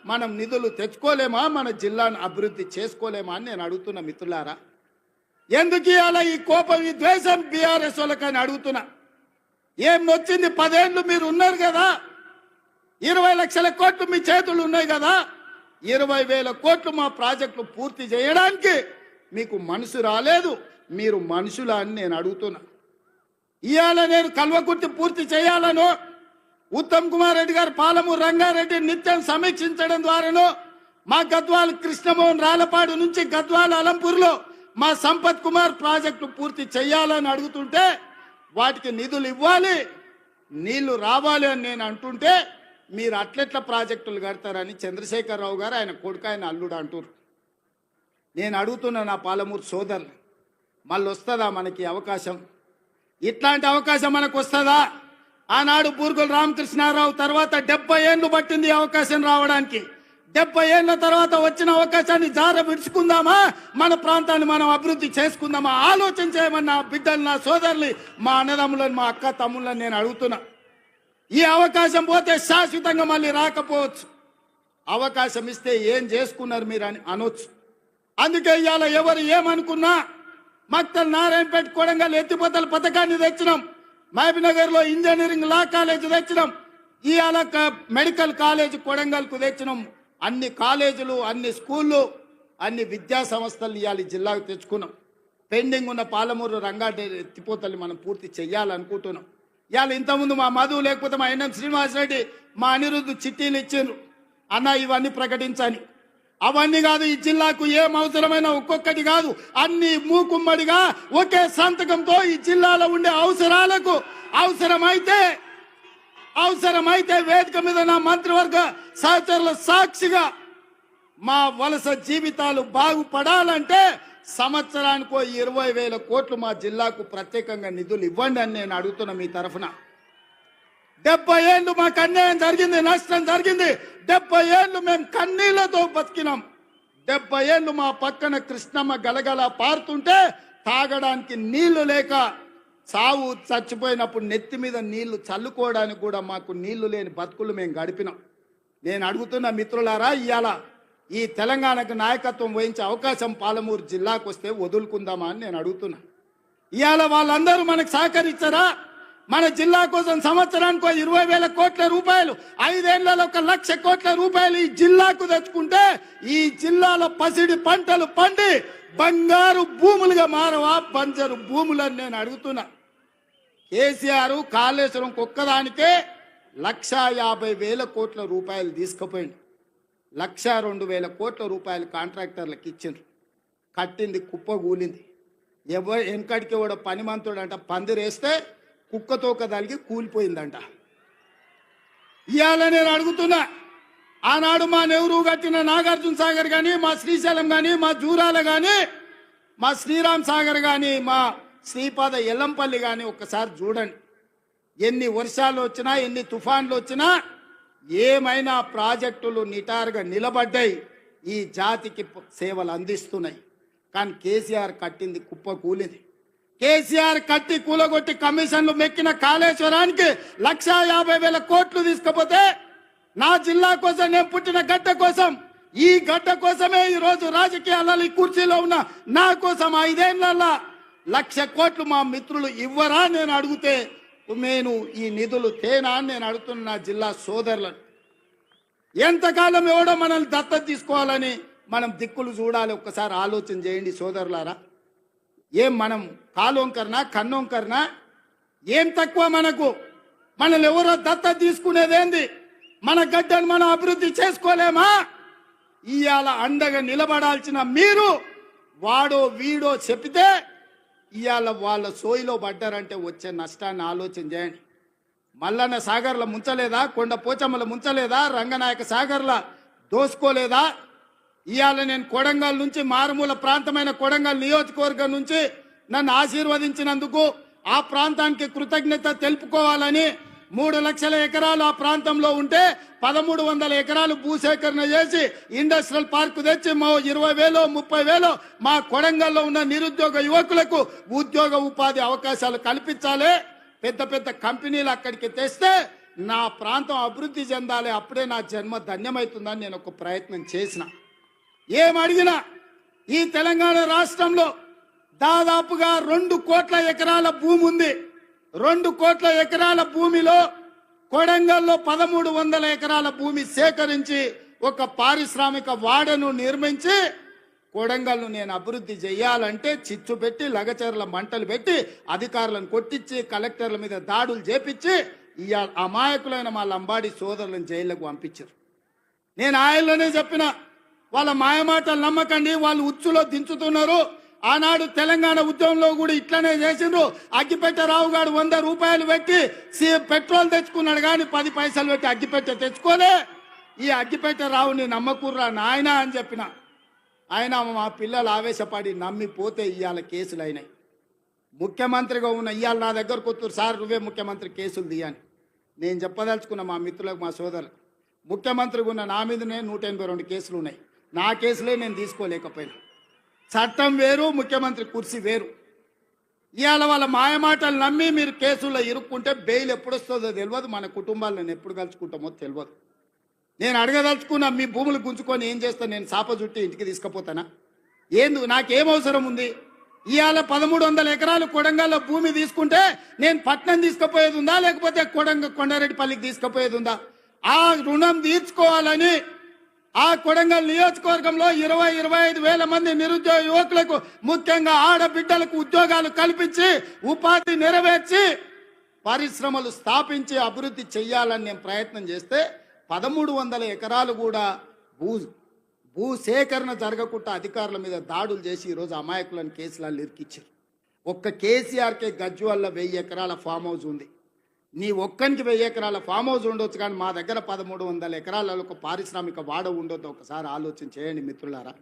Speaker 1: మనం నిధులు తెచ్చుకోలేమా? మన జిల్లాను అభివృద్ధి చేసుకోలేమా అని నేను అడుగుతున్నా. మిత్రులారా, ఎందుకు ఇవాళ ఈ కోపం, ఈ ద్వేషం బీఆర్ఎస్ వాళ్ళకని అడుగుతున్నా. ఏం వచ్చింది? 10 ఏళ్ళు మీరు ఉన్నారు కదా, 20 లక్షల కోట్లు మీ చేతులు ఉన్నాయి కదా, 20,000 కోట్లు మా ప్రాజెక్టులు పూర్తి చేయడానికి మీకు మనసు రాలేదు. మీరు మనుషులా అని నేను అడుగుతున్నా. ఇవాళ నేను కల్వకుర్తి పూర్తి చేయాలను ఉత్తమ్ కుమార్ రెడ్డి గారు పాలమూరు రంగారెడ్డి నిత్యం సమీక్షించడం ద్వారాను మా గద్వాల కృష్ణమోహన్ రాలపాడు నుంచి గద్వాల అలంపూర్లో మా సంపత్ కుమార్ ప్రాజెక్టు పూర్తి చేయాలని అడుగుతుంటే వాటికి నిధులు ఇవ్వాలి, నీళ్లు రావాలి అని నేను అంటుంటే మీరు అట్లెట్ల ప్రాజెక్టులు కడతారని చంద్రశేఖరరావు గారు ఆయన కొడుకు ఆయన అల్లుడు అంటారు. నేను అడుగుతున్నా నా పాలమూరు సోదరులు, మళ్ళీ వస్తుందా మనకి అవకాశం? ఇట్లాంటి అవకాశం మనకు వస్తుందా? ఆనాడు బూర్గుల రామకృష్ణారావు తర్వాత 70 ఏళ్ళు పట్టింది అవకాశం రావడానికి. 70 ఏళ్ళ తర్వాత వచ్చిన అవకాశాన్ని జార విడుచుకుందామా? మన ప్రాంతాన్ని మనం అభివృద్ధి చేసుకుందామా? ఆలోచన చేయమని నా బిడ్డలు, నా సోదరులు, మా అన్నదమ్ములను, మా అక్క తమ్ముళ్ళని నేను అడుగుతున్నా. ఈ అవకాశం పోతే శాశ్వతంగా మళ్ళీ రాకపోవచ్చు. అవకాశం ఇస్తే ఏం చేసుకున్నారు మీరు అని అనొచ్చు. అందుకే ఇవాళ ఎవరు ఏమనుకున్నా మక్తల్ నారాయణపేట కొడంగల్ ఎత్తిపోతల పథకాన్ని తెచ్చినాం, మహబూబ్నగర్లో ఇంజనీరింగ్ లా కాలేజ్ తెచ్చినాం, ఇవాళ మెడికల్ కాలేజ్ కొడంగల్కు తెచ్చినాం. అన్ని కాలేజీలు, అన్ని స్కూళ్ళు, అన్ని విద్యా సంస్థలు ఇవాళ జిల్లాకు తెచ్చుకున్నాం. పెండింగ్ ఉన్న పాలమూరు రంగారెడ్డి ఎత్తిపోతల్ని మనం పూర్తి చెయ్యాలనుకుంటున్నాం. ఇవాళ ఇంతకుముందు మా మధు లేకపోతే మా ఎన్ఎం శ్రీనివాసరెడ్డి, మా అనిరుద్ధు చిట్టీలు ఇచ్చిండ్రు, అన్న ఇవన్నీ ప్రకటించని. అవన్నీ కాదు, ఈ జిల్లాకు ఏం అవసరమైన ఒక్కొక్కటి కాదు, అన్ని మూకుమ్మడిగా ఒకే సంతకంతో ఈ జిల్లాలో ఉండే అవసరాలకు అవసరమైతే వేదిక మీద నా మంత్రివర్గ సహచరుల సాక్షిగా మా వలస జీవితాలు బాగుపడాలంటే సంవత్సరానికో 20,000 కోట్లు మా జిల్లాకు ప్రత్యేకంగా నిధులు ఇవ్వండి అని నేను అడుగుతున్నా మీ తరఫున. 70 ఏళ్ళు మాకు అన్యాయం జరిగింది, నష్టం జరిగింది. 70 ఏళ్ళు మేము కన్నీళ్లతో బతికినాం. 70 ఏళ్ళు మా పక్కన కృష్ణమ్మ గలగల పారుతుంటే తాగడానికి నీళ్లు లేక సావు చచ్చిపోయినప్పుడు నెత్తి మీద నీళ్లు చల్లుకోవడానికి కూడా మాకు నీళ్లు లేని బతుకులు మేము గడిపినాం. నేను అడుగుతున్న మిత్రులారా, ఇవాళ ఈ తెలంగాణకు నాయకత్వం వహించే అవకాశం పాలమూరు జిల్లాకు వస్తే వదులుకుందామా అని నేను అడుగుతున్నా. ఇవాళ వాళ్ళందరూ మనకు సహకరించారా? మన జిల్లా కోసం సంవత్సరానికి 20,000 కోట్ల రూపాయలు, 5 ఏళ్లలో 1,00,000 కోట్ల రూపాయలు ఈ జిల్లాకు తెచ్చుకుంటే ఈ జిల్లాలో పసిడి పంటలు పండి బంగారు భూములుగా మారవా బంజరు భూములని నేను అడుగుతున్నా. కేసీఆర్ కాళేశ్వరం ఒక్కదానికే 1,50,000 కోట్ల రూపాయలు తీసుకుపోయింది. 1,02,000 కోట్ల రూపాయలు కాంట్రాక్టర్లకు ఇచ్చిండ్రు. కట్టింది కుప్పగూలింది. వెనకడికి కూడా పనిమంతుడు అంట పందిరేస్తే కుక్కతోక తలిగి కూలిపోయిందంట. ఇవాళ నేను అడుగుతున్నా, ఆనాడు మా నెహ్రూ కట్టిన నాగార్జున సాగర్ కానీ, మా శ్రీశైలం కానీ, మా జూరాల కానీ, మా శ్రీరామ్ సాగర్ కానీ, మా శ్రీపాద ఎల్లంపల్లి కానీ ఒక్కసారి చూడండి. ఎన్ని వర్షాలు వచ్చినా, ఎన్ని తుఫాన్లు వచ్చినా ఏమైనా ప్రాజెక్టులు నిటారుగా నిలబడ్డాయి, ఈ జాతికి సేవలు అందిస్తున్నాయి. కానీ కేసీఆర్ కట్టింది కుప్ప కూలింది. కేసీఆర్ కట్టి కూలగొట్టి కమిషన్లు మెక్కిన కాళేశ్వరానికి 1,50,000 కోట్లు తీసుకపోతే నా జిల్లా కోసం, నేను పుట్టిన గడ్డ కోసం, ఈ గడ్డ కోసమే ఈరోజు రాజకీయాలలో ఈ కుర్చీలో ఉన్న నా కోసం 5 ఏళ్లలో 1,00,000 కోట్లు మా మిత్రులు ఇవ్వరా నేను అడిగితే, నేను ఈ నిధులు తేనా అని నేను అడుగుతున్న నా జిల్లా సోదరులను. ఎంతకాలం ఎవడో మనల్ని దత్తత తీసుకోవాలని మనం దిక్కులు చూడాలి. ఒక్కసారి ఆలోచన చేయండి సోదరులారా. ఏం మనం కాలోంకర్నా కన్నోంకర్నా? ఏం తక్కువ మనకు? మనల్ని ఎవరో దత్తత తీసుకునేదేంది? మన గడ్డను మనం అభివృద్ధి చేసుకోలేమా? ఇవాళ అండగా నిలబడాల్సిన మీరు వాడో వీడో చెప్పితే ఇవాళ వాళ్ళ సోయిలో పడ్డారంటే వచ్చే నష్టాన్ని ఆలోచన చేయండి. మల్లన్న సాగర్ల ముంచలేదా? కొండ పోచమ్మల ముంచలేదా? రంగనాయక సాగర్ల దోసుకోలేదా? ఇవాళ నేను కొడంగల్ నుంచి, మారుమూల ప్రాంతమైన కొడంగల్ నియోజకవర్గం నుంచి నన్ను ఆశీర్వదించినందుకు ఆ ప్రాంతానికి కృతజ్ఞత తెలుపుకోవాలని 3 లక్షల ఎకరాలు ఆ ప్రాంతంలో ఉంటే 1,300 ఎకరాలు భూసేకరణ చేసి ఇండస్ట్రియల్ పార్క్ తెచ్చి 20,000 30,000 మా కొడంగల్లో ఉన్న నిరుద్యోగ యువకులకు ఉద్యోగ ఉపాధి అవకాశాలు కల్పించాలి. పెద్ద పెద్ద కంపెనీలు అక్కడికి తెస్తే నా ప్రాంతం అభివృద్ధి చెందాలి. అప్పుడే నా జన్మ ధన్యమవుతుందని నేను ఒక ప్రయత్నం చేసిన. ఏమడిగినా ఈ తెలంగాణ రాష్ట్రంలో దాదాపుగా 2 కోట్ల ఎకరాల భూమి ఉంది. 2 కోట్ల ఎకరాల భూమిలో కొడంగల్లో 1,300 ఎకరాల భూమి సేకరించి ఒక పారిశ్రామిక వాడను నిర్మించి కొడంగల్ను నేను అభివృద్ధి చేయాలంటే చిచ్చు పెట్టి, లగచర్ల మంటలు పెట్టి, అధికారులను కొట్టించి, కలెక్టర్ల మీద దాడులు చేపించి ఇవాళ అమాయకులైన మా లంబాడి సోదరులను జైళ్లకు పంపించారు. నేను ఆయనలోనే చెప్పిన, వాళ్ళ మాయమాటలు నమ్మకండి, వాళ్ళు ఉచ్చులో దించుతున్నారు. ఆనాడు తెలంగాణ ఉద్యమంలో కూడా ఇట్లనే చేసిండ్రు. అగ్గిపెట్టె రావు గారు 100 రూపాయలు పెట్టి పెట్రోల్ తెచ్చుకున్నాడు, కానీ 10 పైసలు పెట్టి అగ్గిపెట్టె తెచ్చుకోలే. ఈ అగ్గిపెట్టె రావుని నమ్మకుర్రా నాయన అని చెప్పిన. ఆయన మా పిల్లలు ఆవేశపడి నమ్మిపోతే ఇవాళ కేసులు అయినాయి. ముఖ్యమంత్రిగా ఉన్న ఇవాళ నా దగ్గరకు వస్తారు, సార్ నువ్వే ముఖ్యమంత్రి కేసులు తీయని. నేను చెప్పదలుచుకున్న మా మిత్రులకు, మా సోదరులకు, ముఖ్యమంత్రిగా ఉన్న నా మీదనే 182 కేసులు ఉన్నాయి. నా కేసులే నేను తీసుకోలేకపోయినా. చట్టం వేరు, ముఖ్యమంత్రి కుర్చీ వేరు. ఇవాళ వాళ్ళ మాయమాటలు నమ్మి మీరు కేసుల్లో ఇరుక్కుంటే బెయిల్ ఎప్పుడు వస్తుందో తెలియదు, మన కుటుంబాలను ఎప్పుడు కలుసుకుంటామో తెలియదు. నేను అడగదలుచుకున్నా, మీ భూములు గుంజుకొని ఏం చేస్తాను? నేను సాప చుట్టి ఇంటికి తీసుకుపోతానా? నాకేం అవసరం ఉంది? ఇవాళ 1,300 ఎకరాలు కొడంగల్లో భూమి తీసుకుంటే నేను పట్నం తీసుకుపోయేది ఉందా, లేకపోతే కొండారెడ్డిపల్లికి తీసుకుపోయేది ఉందా? ఆ రుణం తీర్చుకోవాలని ఆ కొడంగల్ నియోజకవర్గంలో 20-25 వేల మంది నిరుద్యోగ యువకులకు, ముఖ్యంగా ఆడబిడ్డలకు ఉద్యోగాలు కల్పించి, ఉపాధి నెరవేర్చి, పరిశ్రమలు స్థాపించి అభివృద్ధి చెయ్యాలని నేను ప్రయత్నం చేస్తే 1,300 ఎకరాలు కూడా భూసేకరణ జరగకుండా అధికారుల మీద దాడులు చేసి ఈరోజు అమాయకులను కేసులలో ఇరికిచ్చారు. ఒక్క కేసీఆర్కే గజ్వేల్లో 1000 ఎకరాల ఫామ్ హౌస్ ఉంది. నీ ఒక్కనికి 1000 ఎకరాల ఫామ్ హౌస్ ఉండొచ్చు, కానీ మా దగ్గర 1,300 ఎకరాలలో ఒక పారిశ్రామిక వాడ ఉండొద్దు. ఒకసారి ఆలోచన చేయండి మిత్రులారా.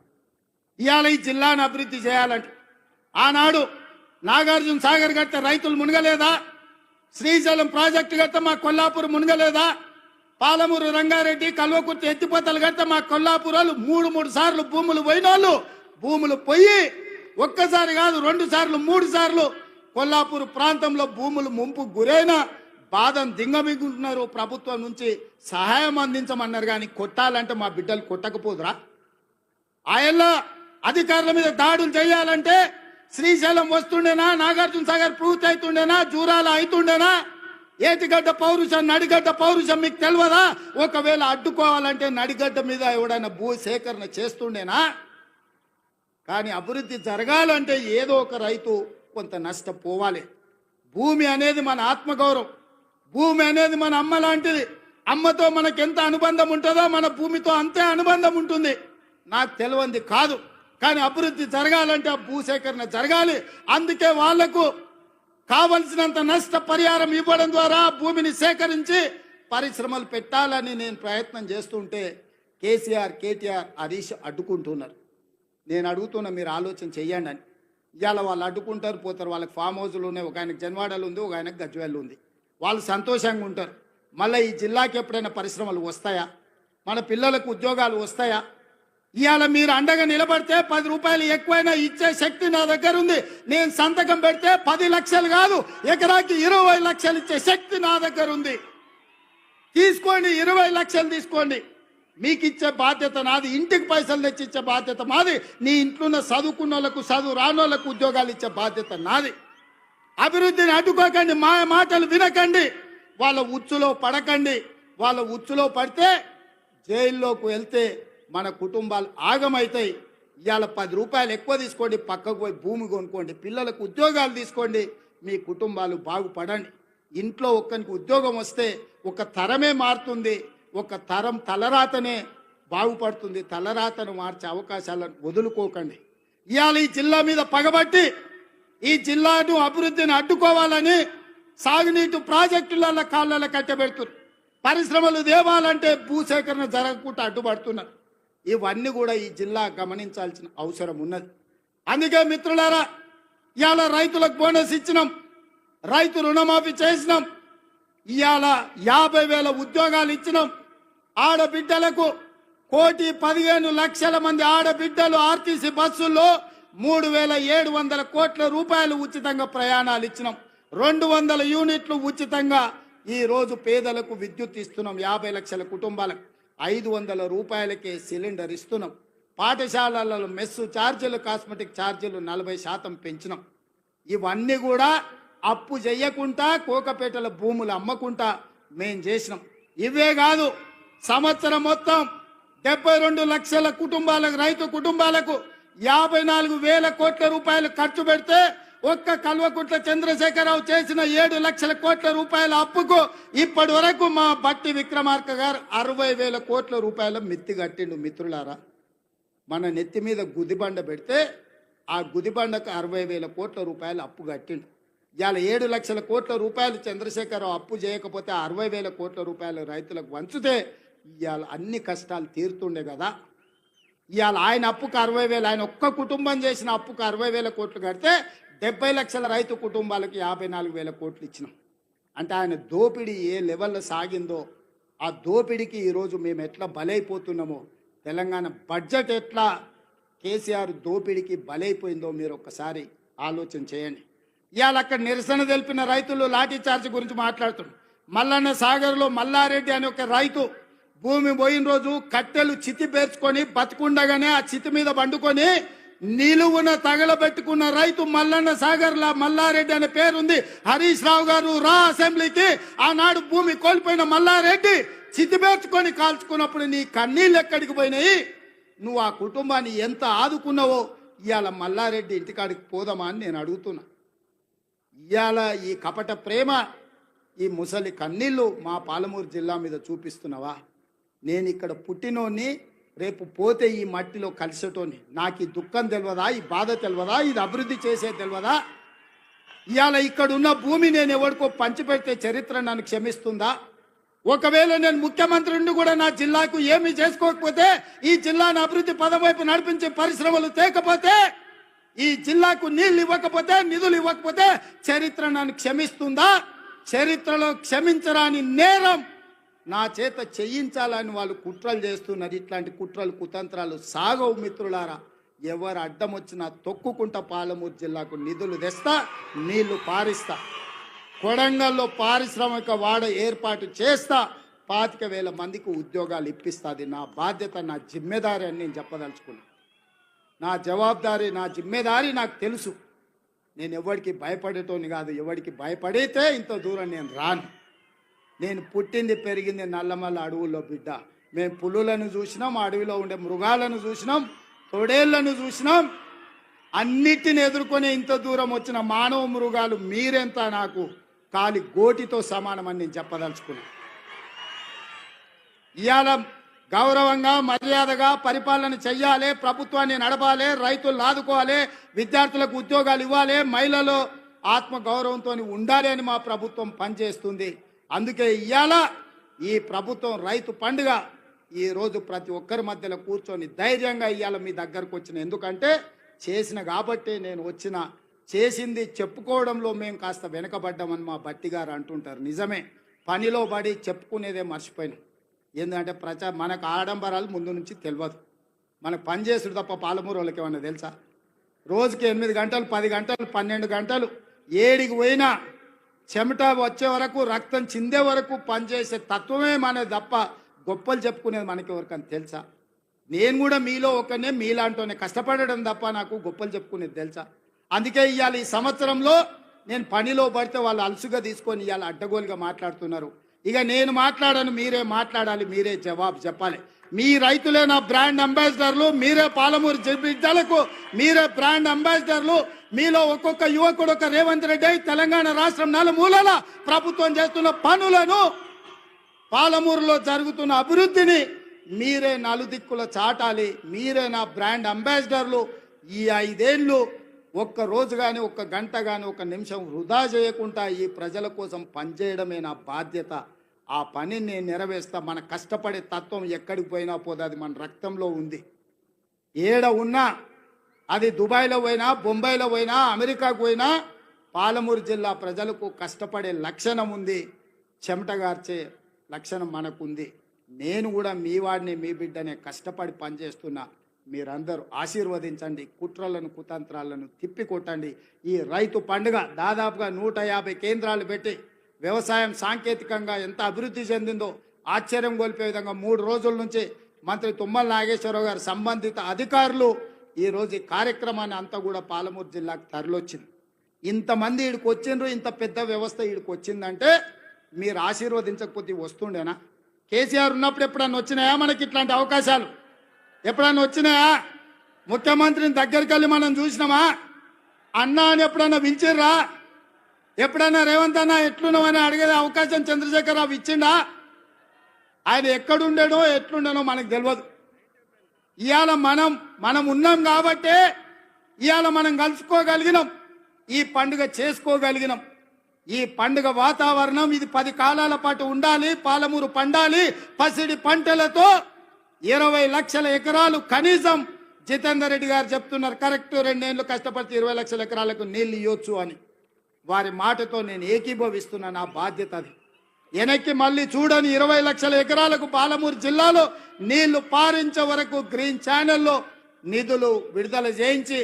Speaker 1: ఇవాళ ఈ జిల్లాను అభివృద్ధి చేయాలంటే ఆనాడు నాగార్జున సాగర్ కడితే రైతులు మునగలేదా? శ్రీశైలం ప్రాజెక్టు కడితే మా కొల్లాపూర్ మునగలేదా? పాలమూరు రంగారెడ్డి, కల్వకుర్తి ఎత్తిపోతలు కడితే మా కొల్లాపూరాలు 3 సార్లు భూములు పోయినోళ్ళు భూములు పోయి ఒక్కసారి కాదు 2 సార్లు 3 సార్లు కొల్లాపూర్ ప్రాంతంలో భూములు ముంపు గురైన బాధను దింగమిగుంటున్నారు. ప్రభుత్వం నుంచి సహాయం అందించమన్నారు, కానీ కొట్టాలంటే మా బిడ్డలు కొట్టకపోదురా? ఆయల్ల అధికారుల మీద దాడులు చేయాలంటే శ్రీశైలం వస్తుండేనా? నాగార్జున సాగర్ పూర్తి అవుతుండేనా? జూరాల అవుతుండేనా? ఏటిగడ్డ పౌరుషం, నడిగడ్డ పౌరుషం మీకు తెలియదా? ఒకవేళ అడ్డుకోవాలంటే నడిగడ్డ మీద ఎవడైనా భూ సేకరణ చేస్తుండేనా? కానీ అభివృద్ధి జరగాలంటే ఏదో ఒక రైతు కొంత నష్టపోవాలి. భూమి అనేది మన ఆత్మగౌరవం, భూమి అనేది మన అమ్మ లాంటిది. అమ్మతో మనకు ఎంత అనుబంధం ఉంటుందో మన భూమితో అంతే అనుబంధం ఉంటుంది. నాకు తెలియంది కాదు, కానీ అభివృద్ధి జరగాలంటే ఆ భూసేకరణ జరగాలి. అందుకే వాళ్లకు కావలసినంత నష్ట పరిహారం ఇవ్వడం ద్వారా భూమిని సేకరించి పరిశ్రమలు పెట్టాలని నేను ప్రయత్నం చేస్తుంటే కేసీఆర్, కేటీఆర్, హరీష్ అడ్డుకుంటున్నారు. నేను అడుగుతున్నా, మీరు ఆలోచన చెయ్యండి అని. ఇవాళ వాళ్ళు అడ్డుకుంటారు, పోతారు. వాళ్ళకి ఫామ్ హౌస్లు ఉన్నాయి, ఒక ఆయనకు జన్వాడలు ఉంది, ఒక ఆయనకు గజ్వేల్ ఉంది. వాళ్ళు సంతోషంగా ఉంటారు. మళ్ళీ ఈ జిల్లాకి ఎప్పుడైనా పరిశ్రమలు వస్తాయా? మన పిల్లలకు ఉద్యోగాలు వస్తాయా? ఇవాళ మీరు అండగా నిలబడితే 10 రూపాయలు ఎక్కువైనా ఇచ్చే శక్తి నా దగ్గర ఉంది. నేను సంతకం పెడితే 10 లక్షలు కాదు, ఎకరాకి 20 లక్షలు ఇచ్చే శక్తి నా దగ్గర ఉంది. తీసుకోండి, 20 లక్షలు తీసుకోండి. మీకు ఇచ్చే బాధ్యత నాది. ఇంటికి పైసలు తెచ్చి ఇచ్చే బాధ్యత మాది. నీ ఇంట్లో ఉన్న చదువుకున్న వాళ్ళకు, చదువు రానోళ్లకు ఉద్యోగాలు ఇచ్చే బాధ్యత నాది. అభివృద్ధిని అడ్డుకోకండి, మా మాటలు వినకండి, వాళ్ళ ఉచ్చులో పడకండి. వాళ్ళ ఉచ్చులో పడితే జైల్లోకి వెళ్తే మన కుటుంబాలు ఆగమవుతాయి. ఇవాళ 10 రూపాయలు ఎక్కువ తీసుకోండి, పక్కకు పోయి భూమి కొనుక్కోండి, పిల్లలకు ఉద్యోగాలు తీసుకోండి, మీ కుటుంబాలు బాగుపడండి. ఇంట్లో ఒక్కరికి ఉద్యోగం వస్తే ఒక తరమే మారుతుంది, ఒక తరం తలరాతనే బాగుపడుతుంది. తలరాతను మార్చే అవకాశాలను వదులుకోకండి. ఇవాళ ఈ జిల్లా మీద పగబట్టి ఈ జిల్లాను అభివృద్ధిని అడ్డుకోవాలని సాగునీటి ప్రాజెక్టుల కాళ్ళ కట్టబెడుతున్నారు. పరిశ్రమలు దేవాలంటే భూసేకరణ జరగకుండా అడ్డుపడుతున్నారు. ఇవన్నీ కూడా ఈ జిల్లా గమనించాల్సిన అవసరం ఉన్నది. అందుకే మిత్రులారా, ఇవాళ రైతులకు బోనస్ ఇచ్చినాం, రైతు రుణమాఫీ చేసినాం, ఇవాళ 50,000 ఉద్యోగాలు ఇచ్చినాం. ఆడబిడ్డలకు 1,15,00,000 మంది ఆడబిడ్డలు ఆర్టీసీ బస్సుల్లో 3,700 కోట్ల రూపాయలు ఉచితంగా ప్రయాణాలు ఇచ్చినాం. 200 యూనిట్లు ఉచితంగా ఈరోజు పేదలకు విద్యుత్ ఇస్తున్నాం. 50 లక్షల కుటుంబాలకు 500 రూపాయలకే సిలిండర్ ఇస్తున్నాం. పాఠశాలలలో మెస్సు ఛార్జీలు, కాస్మెటిక్ ఛార్జీలు 40% పెంచినాం. ఇవన్నీ కూడా అప్పు చేయకుండా, కోకపేటల భూములు అమ్మకుండా మేం చేసినాం. ఇవే కాదు, సంవత్సరం మొత్తం 72 లక్షల కుటుంబాలకు, రైతు కుటుంబాలకు 54,000 కోట్ల రూపాయలు ఖర్చు పెడితే ఒక్క కల్వకుంట్ల చంద్రశేఖరరావు చేసిన 7 లక్షల కోట్ల రూపాయల అప్పుకు ఇప్పటి వరకు మా బట్టి విక్రమార్క గారు 60,000 కోట్ల రూపాయల మిత్తి కట్టిండు. మిత్రులారా, మన నెత్తి మీద గుదిబండ పెడితే ఆ గుదిబండకు 60,000 కోట్ల రూపాయలు అప్పు కట్టిండు. ఇవాళ 7 లక్షల కోట్ల రూపాయలు చంద్రశేఖరరావు అప్పు చేయకపోతే 60,000 కోట్ల రూపాయలు రైతులకు వంచితే ఇవాళ అన్ని కష్టాలు తీరుతుండే కదా. ఇవాళ ఆయన అప్పుకు 60,000, ఆయన ఒక్క కుటుంబం చేసిన అప్పుకు 60,000 కోట్లు కడితే 70 లక్షల రైతు కుటుంబాలకు 54,000 కోట్లు ఇచ్చినాం. అంటే ఆయన దోపిడీ ఏ లెవెల్లో సాగిందో, ఆ దోపిడీకి ఈరోజు మేము ఎట్లా బలైపోతున్నామో, తెలంగాణ బడ్జెట్ ఎట్లా కేసీఆర్ దోపిడీకి బలైపోయిందో మీరు ఒక్కసారి ఆలోచన చేయండి. ఇవాళ అక్కడ నిరసన తెలిపిన రైతులు లాఠీ చార్జ్ గురించి మాట్లాడుతున్నారు. మల్లన్న సాగర్లో మల్లారెడ్డి అనే ఒక రైతు భూమి పోయిన రోజు కట్టెలు చితి పేర్చుకొని బతుకుండగానే ఆ చితి మీద పండుకొని నిలువున తగలబెట్టుకున్న రైతు మల్లన్న సాగర్లా మల్లారెడ్డి అనే పేరుంది. హరీష్ రావు గారు రా అసెంబ్లీకి. ఆనాడు భూమి కోల్పోయిన మల్లారెడ్డి చితి పేర్చుకొని కాల్చుకున్నప్పుడు నీ కన్నీళ్ళు ఎక్కడికి పోయినాయి? నువ్వు ఆ కుటుంబాన్ని ఎంత ఆదుకున్నావో ఇవాళ మల్లారెడ్డి ఇంటికాడికి పోదామా అని నేను అడుగుతున్నా. ఇవాళ ఈ కపట ప్రేమ, ఈ ముసలి కన్నీళ్ళు మా పాలమూరు జిల్లా మీద చూపిస్తున్నావా? నేను ఇక్కడ పుట్టినోని, రేపు పోతే ఈ మట్టిలో కలిసేటోని. నాకు ఈ దుఃఖం తెలియదా? ఈ బాధ తెలియదా? ఇది అభివృద్ధి చేసే తెలియదా? ఇవాళ ఇక్కడ ఉన్న భూమి నేను ఎవరికో పంచిపెడితే చరిత్ర నన్ను క్షమిస్తుందా? ఒకవేళ నేను ముఖ్యమంత్రి నుండి కూడా నా జిల్లాకు ఏమీ చేసుకోకపోతే, ఈ జిల్లాను అభివృద్ధి పదం వైపు నడిపించే పరిశ్రమలు తేకపోతే, ఈ జిల్లాకు నీళ్లు ఇవ్వకపోతే, నిధులు ఇవ్వకపోతే చరిత్ర నన్ను క్షమిస్తుందా? చరిత్రలో క్షమించరాని నేరం నా చేత చేయించాలని వాళ్ళు కుట్రలు చేస్తున్నారు. ఇట్లాంటి కుట్రలు, కుతంత్రాలు సాగవు మిత్రులారా. ఎవరు అడ్డం వచ్చినా తొక్కుకుంటా పాలమూరు జిల్లాకు నిధులు తెస్తా, నీళ్లు పారిస్తా. కొడంగల్లో పారిశ్రామిక వాడ ఏర్పాటు చేస్తా, 25,000 మందికి ఉద్యోగాలు ఇప్పిస్తా. అది నా బాధ్యత, నా జిమ్మెదారి అని నేను చెప్పదలుచుకున్నా. నా జవాబుదారీ, నా జిమ్మెదారి నాకు తెలుసు. నేను ఎవరికి భయపడేటోని కాదు. ఎవరికి భయపడితే ఇంత దూరం నేను రాను. నేను పుట్టింది పెరిగింది నల్లమల్ల అడవుల్లో బిడ్డ. మేము పులులను చూసినాం, అడవిలో ఉండే మృగాలను చూసినాం, తొడేళ్లను చూసినాం. అన్నిటిని ఎదుర్కొని ఇంత దూరం వచ్చిన మానవ మృగాలు మీరెంత నాకు కాలి గోటితో సమానమని నేను చెప్పదలుచుకున్నాను. ఇవాళ గౌరవంగా మర్యాదగా పరిపాలన చెయ్యాలి, ప్రభుత్వాన్ని నడపాలి, రైతులు ఆదుకోవాలి, విద్యార్థులకు ఉద్యోగాలు ఇవ్వాలి, మహిళలు ఆత్మ గౌరవంతో ఉండాలి అని మా ప్రభుత్వం పనిచేస్తుంది. అందుకే ఇవాళ ఈ ప్రభుత్వం రైతు పండుగ ఈ రోజు ప్రతి ఒక్కరి మధ్యలో కూర్చొని ధైర్యంగా ఇవాళ మీ దగ్గరకు వచ్చిన. ఎందుకంటే చేసిన కాబట్టి నేను వచ్చిన. చేసింది చెప్పుకోవడంలో మేము కాస్త వెనకబడ్డామని మా బట్టి గారు అంటుంటారు. నిజమే, పనిలో పడి చెప్పుకునేదే మర్చిపోయినాం. ఎందుకంటే మనకు ఆడంబరాలు ముందు నుంచి తెలియదు. మనకు పని చేసుడు తప్ప పాలమూరు వాళ్ళకి ఏమన్నా తెలుసా? రోజుకి 8 గంటలు 10 గంటలు 12 గంటలు ఏడికి పోయినా చెమట వచ్చే వరకు రక్తం చిందే వరకు పనిచేసే తత్వమే మనది తప్ప గొప్పలు చెప్పుకునేది మనకి ఎవరికని తెలుసా? నేను కూడా మీలో ఒకనే, మీలాంటోనే కష్టపడడం తప్ప నాకు గొప్పలు చెప్పుకునేది తెలుసా? అందుకే ఇవాళ ఈ సంవత్సరంలో నేను పనిలో పడితే వాళ్ళు అలసుగా తీసుకొని ఇవాళ అడ్డగోలుగా మాట్లాడుతున్నారు. ఇక నేను మాట్లాడను, మీరే మాట్లాడాలి, మీరే జవాబు చెప్పాలి. మీ రైతులే నా బ్రాండ్ అంబాసిడర్లు, మీరే పాలమూరు బిడ్డలకు మీరే బ్రాండ్ అంబాసిడర్లు. మీలో ఒక్కొక్క యువకుడు ఒక రేవంత్ రెడ్డి తెలంగాణ రాష్ట్రం నలుమూలల ప్రభుత్వం చేస్తున్న పనులను, పాలమూరులో జరుగుతున్న అభివృద్ధిని మీరే నలుదిక్కుల చాటాలి. మీరే నా బ్రాండ్ అంబాసిడర్లు. ఈ 5 ఏళ్ళు ఒక్క రోజు కానీ, ఒక్క గంట కానీ, ఒక నిమిషం వృధా చేయకుండా ఈ ప్రజల కోసం పనిచేయడమే నా బాధ్యత. ఆ పనిని నేను నెరవేర్స్తా. మన కష్టపడే తత్వం ఎక్కడికి పోయినా పోదు, అది మన రక్తంలో ఉంది. ఏడ ఉన్నా, అది దుబాయ్లో పోయినా, బొంబాయిలో పోయినా, అమెరికాకు పోయినా, పాలమూరు జిల్లా ప్రజలకు కష్టపడే లక్షణం ఉంది, చెమటగార్చే లక్షణం మనకుంది. నేను కూడా మీ వాడిని, మీ బిడ్డనే, కష్టపడి పనిచేస్తున్నా. మీరందరూ ఆశీర్వదించండి, కుట్రలను కుతంత్రాలను తిప్పికొట్టండి. ఈ రైతు పండుగ దాదాపుగా 150 కేంద్రాలు పెట్టి వ్యవసాయం సాంకేతికంగా ఎంత అభివృద్ధి చెందిందో ఆశ్చర్యం గొలిపే విధంగా 3 రోజుల నుంచి మంత్రి తుమ్మల నాగేశ్వరరావు గారు సంబంధిత అధికారులు ఈరోజు ఈ కార్యక్రమాన్ని అంతా కూడా పాలమూరు జిల్లాకు తరలొచ్చింది. ఇంతమంది ఈడికి వచ్చిండ్రు, ఇంత పెద్ద వ్యవస్థ ఈడికి వచ్చిందంటే మీరు ఆశీర్వదించకపోతే వస్తుండేనా? కేసీఆర్ ఉన్నప్పుడు ఎప్పుడన్నా వచ్చినాయా మనకి ఇట్లాంటి అవకాశాలు? ఎప్పుడన్నా వచ్చినాయా? ముఖ్యమంత్రిని దగ్గరికి వెళ్ళి మనం చూసినామా? అన్నా అని ఎప్పుడన్నా పిలిచిర్రా? ఎప్పుడన్నా రేవంత్ అన్న ఎట్లున్నామని అడిగే అవకాశం చంద్రశేఖరరావు ఇచ్చిండా? ఆయన ఎక్కడుండేనో ఎట్లుండేనో మనకు తెలియదు. ఇవాళ మనం ఉన్నాం కాబట్టే ఇవాళ మనం కలుసుకోగలిగినాం, ఈ పండుగ చేసుకోగలిగినాం. ఈ పండుగ వాతావరణం ఇది 10 కాలాల పాటు ఉండాలి. పాలమూరు పండాలి పసిడి పంటలతో. 20 లక్షల ఎకరాలు కనీసం జితేందర్ రెడ్డి గారు చెప్తున్నారు, కరెక్ట్ 2 ఏళ్ళు కష్టపడితే 20 లక్షల ఎకరాలకు నీళ్ళు ఇవ్వచ్చు అని. వారి మాటతో నేను ఏకీభవిస్తున్నా. నా బాధ్యత అది. వెనక్కి మళ్ళీ చూడని 20 లక్షల ఎకరాలకు పాలమూరు జిల్లాలో నీళ్లు పారించే వరకు గ్రీన్ ఛానల్లో నిధులు విడుదల చేయించి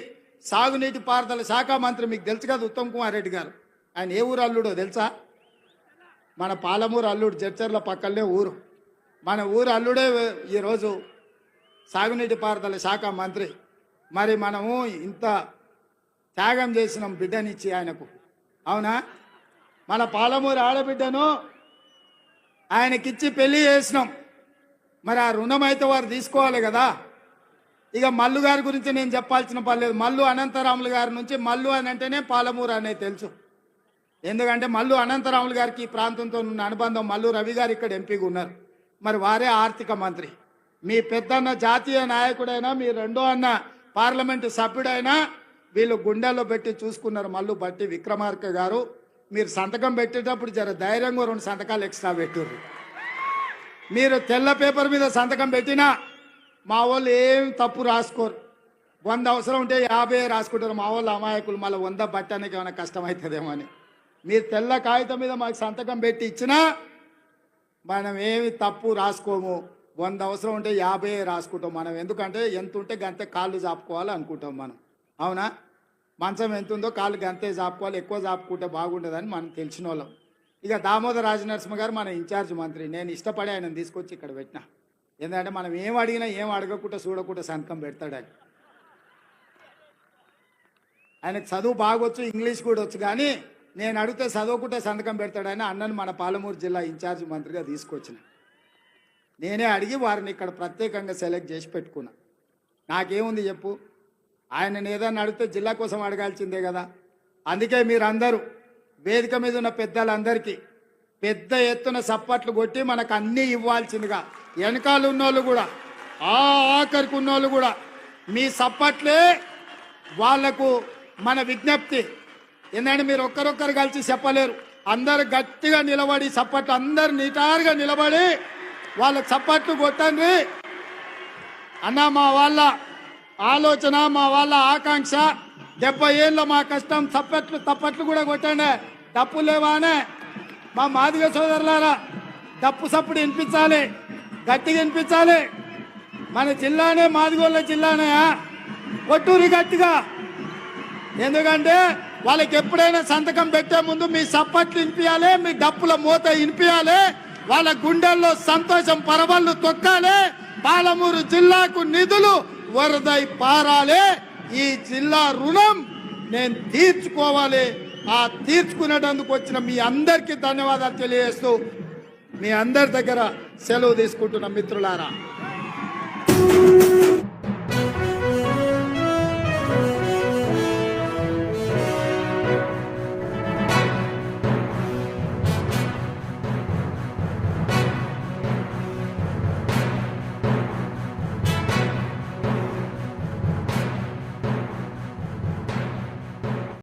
Speaker 1: సాగునీటి పారుదల శాఖ మంత్రి, మీకు తెలుసు కదా ఉత్తమ్ కుమార్ రెడ్డి గారు, ఆయన ఏ ఊరు అల్లుడో తెలుసా? మన పాలమూరు అల్లుడు, జడ్చర్ల పక్కనే ఊరు. మన ఊరు అల్లుడే ఈరోజు సాగునీటి పారుదల శాఖ మంత్రి. మరి మనము ఇంత త్యాగం చేసినాం బిడ్డనిచ్చి ఆయనకు, అవునా? మన పాలమూరు ఆడబిడ్డను ఆయనకిచ్చి పెళ్లి చేసినాం. మరి ఆ రుణం అయితే వారు తీసుకోవాలి కదా. ఇక మల్లు గారి గురించి నేను చెప్పాల్సిన పని లేదు. మల్లు అనంతరాములు గారి నుంచి, మల్లు అని అంటేనే పాలమూరు అనేది తెలుసు. ఎందుకంటే మల్లు అనంతరాములు గారికి ఈ ప్రాంతంతో ఉన్న అనుబంధం. మల్లు రవి గారు ఇక్కడ ఎంపీగా ఉన్నారు, మరి వారే ఆర్థిక మంత్రి. మీ పెద్దన్న జాతీయ నాయకుడైనా, మీ రెండో అన్న పార్లమెంటు సభ్యుడైనా వీళ్ళు గుండెల్లో పెట్టి చూసుకున్నారు. మల్లు బట్టి విక్రమార్క గారు, మీరు సంతకం పెట్టేటప్పుడు జర ధైర్యంగా 2 సంతకాలు ఎక్స్ట్రా పెట్టుర్రు. మీరు తెల్ల పేపర్ మీద సంతకం పెట్టినా మా వాళ్ళు ఏం తప్పు రాసుకోరు. 100 అవసరం ఉంటే 50 రాసుకుంటారు. మా వాళ్ళు అమాయకులు, మళ్ళీ 100 బట్టడానికి ఏమైనా కష్టమవుతుందేమో అని. మీరు తెల్ల కాగితం మీద మాకు సంతకం పెట్టి ఇచ్చినా మనం ఏమి తప్పు రాసుకోము. 100 అవసరం ఉంటే 50 రాసుకుంటాం మనం. ఎందుకంటే ఎంత ఉంటే గంతే కాళ్ళు చాపుకోవాలి అనుకుంటాం మనం, అవునా? మంచం ఎంత ఉందో కాళ్ళు గంతే చాపుకోవాలి, ఎక్కువ చాపుకుంటే బాగుంటుందని మనం తెలిసిన వాళ్ళం. ఇక దామోదర్ రాజనరసింహ గారు మన ఇన్ఛార్జ్ మంత్రి. నేను ఇష్టపడి ఆయన తీసుకొచ్చి ఇక్కడ పెట్టినా. ఎందుకంటే మనం ఏం అడిగినా ఏం అడగకుండా చూడకుండా సంతకం పెడతాడు ఆయన. ఆయనకు చదువు బాగొచ్చు, ఇంగ్లీష్ కూడా వచ్చు, కానీ నేను అడిగితే చదవకుంటే సంతకం పెడతాడని అన్నను మన పాలమూరు జిల్లా ఇన్ఛార్జ్ మంత్రిగా తీసుకొచ్చిన. నేనే అడిగి వారిని ఇక్కడ ప్రత్యేకంగా సెలెక్ట్ చేసి పెట్టుకున్నా. నాకేముంది చెప్పు, ఆయనను ఏదన్నా అడిగితే జిల్లా కోసం అడగాల్సిందే కదా. అందుకే మీరందరూ వేదిక మీద ఉన్న పెద్దలందరికీ పెద్ద ఎత్తున సప్పట్లు కొట్టి మనకు అన్నీ ఇవ్వాల్సిందిగా వెనకాల ఉన్నోళ్ళు కూడా ఆఖరికి ఉన్నోళ్ళు కూడా మీ సప్పట్లే వాళ్లకు మన విజ్ఞప్తి. ఏంటంటే మీరు ఒక్కరొక్కరు కలిసి చెప్పలేరు, అందరు గట్టిగా నిలబడి సప్పట్లు అందరు నిటారుగా నిలబడి వాళ్ళకి సప్పట్లు కొట్టండి అన్న. మా వాళ్ళ ఆలోచన, మా వాళ్ళ ఆకాంక్ష 70 ఏళ్ళ మా కష్టం. తప్పట్లు కూడా కొట్టండి, తప్పు లేవానే. మా మాదిగ సోదరులారా తప్పు సప్పుడు వినిపించాలి, గట్టిగా వినిపించాలి. మన జిల్లానే మాదిగోళ్ళ జిల్లానే, కొట్టూరి గట్టిగా. ఎందుకంటే వాళ్ళకి ఎప్పుడైనా సంతకం పెట్టే ముందు మీ సప్పట్లు వినిపించాలి, మీ డప్పుల మూత వినిపించాలి, వాళ్ళ గుండెల్లో సంతోషం పరవళ్ళు తొక్కాలి. పాలమూరు జిల్లాకు నిధులు వరదై పారాలి. ఈ జిల్లా రుణం నేను తీర్చుకోవాలి. ఆ తీర్చుకునేటందుకు వచ్చిన మీ అందరికీ ధన్యవాదాలు తెలియజేస్తూ మీ అందరి దగ్గర సెలవు తీసుకుంటున్న మిత్రులారా.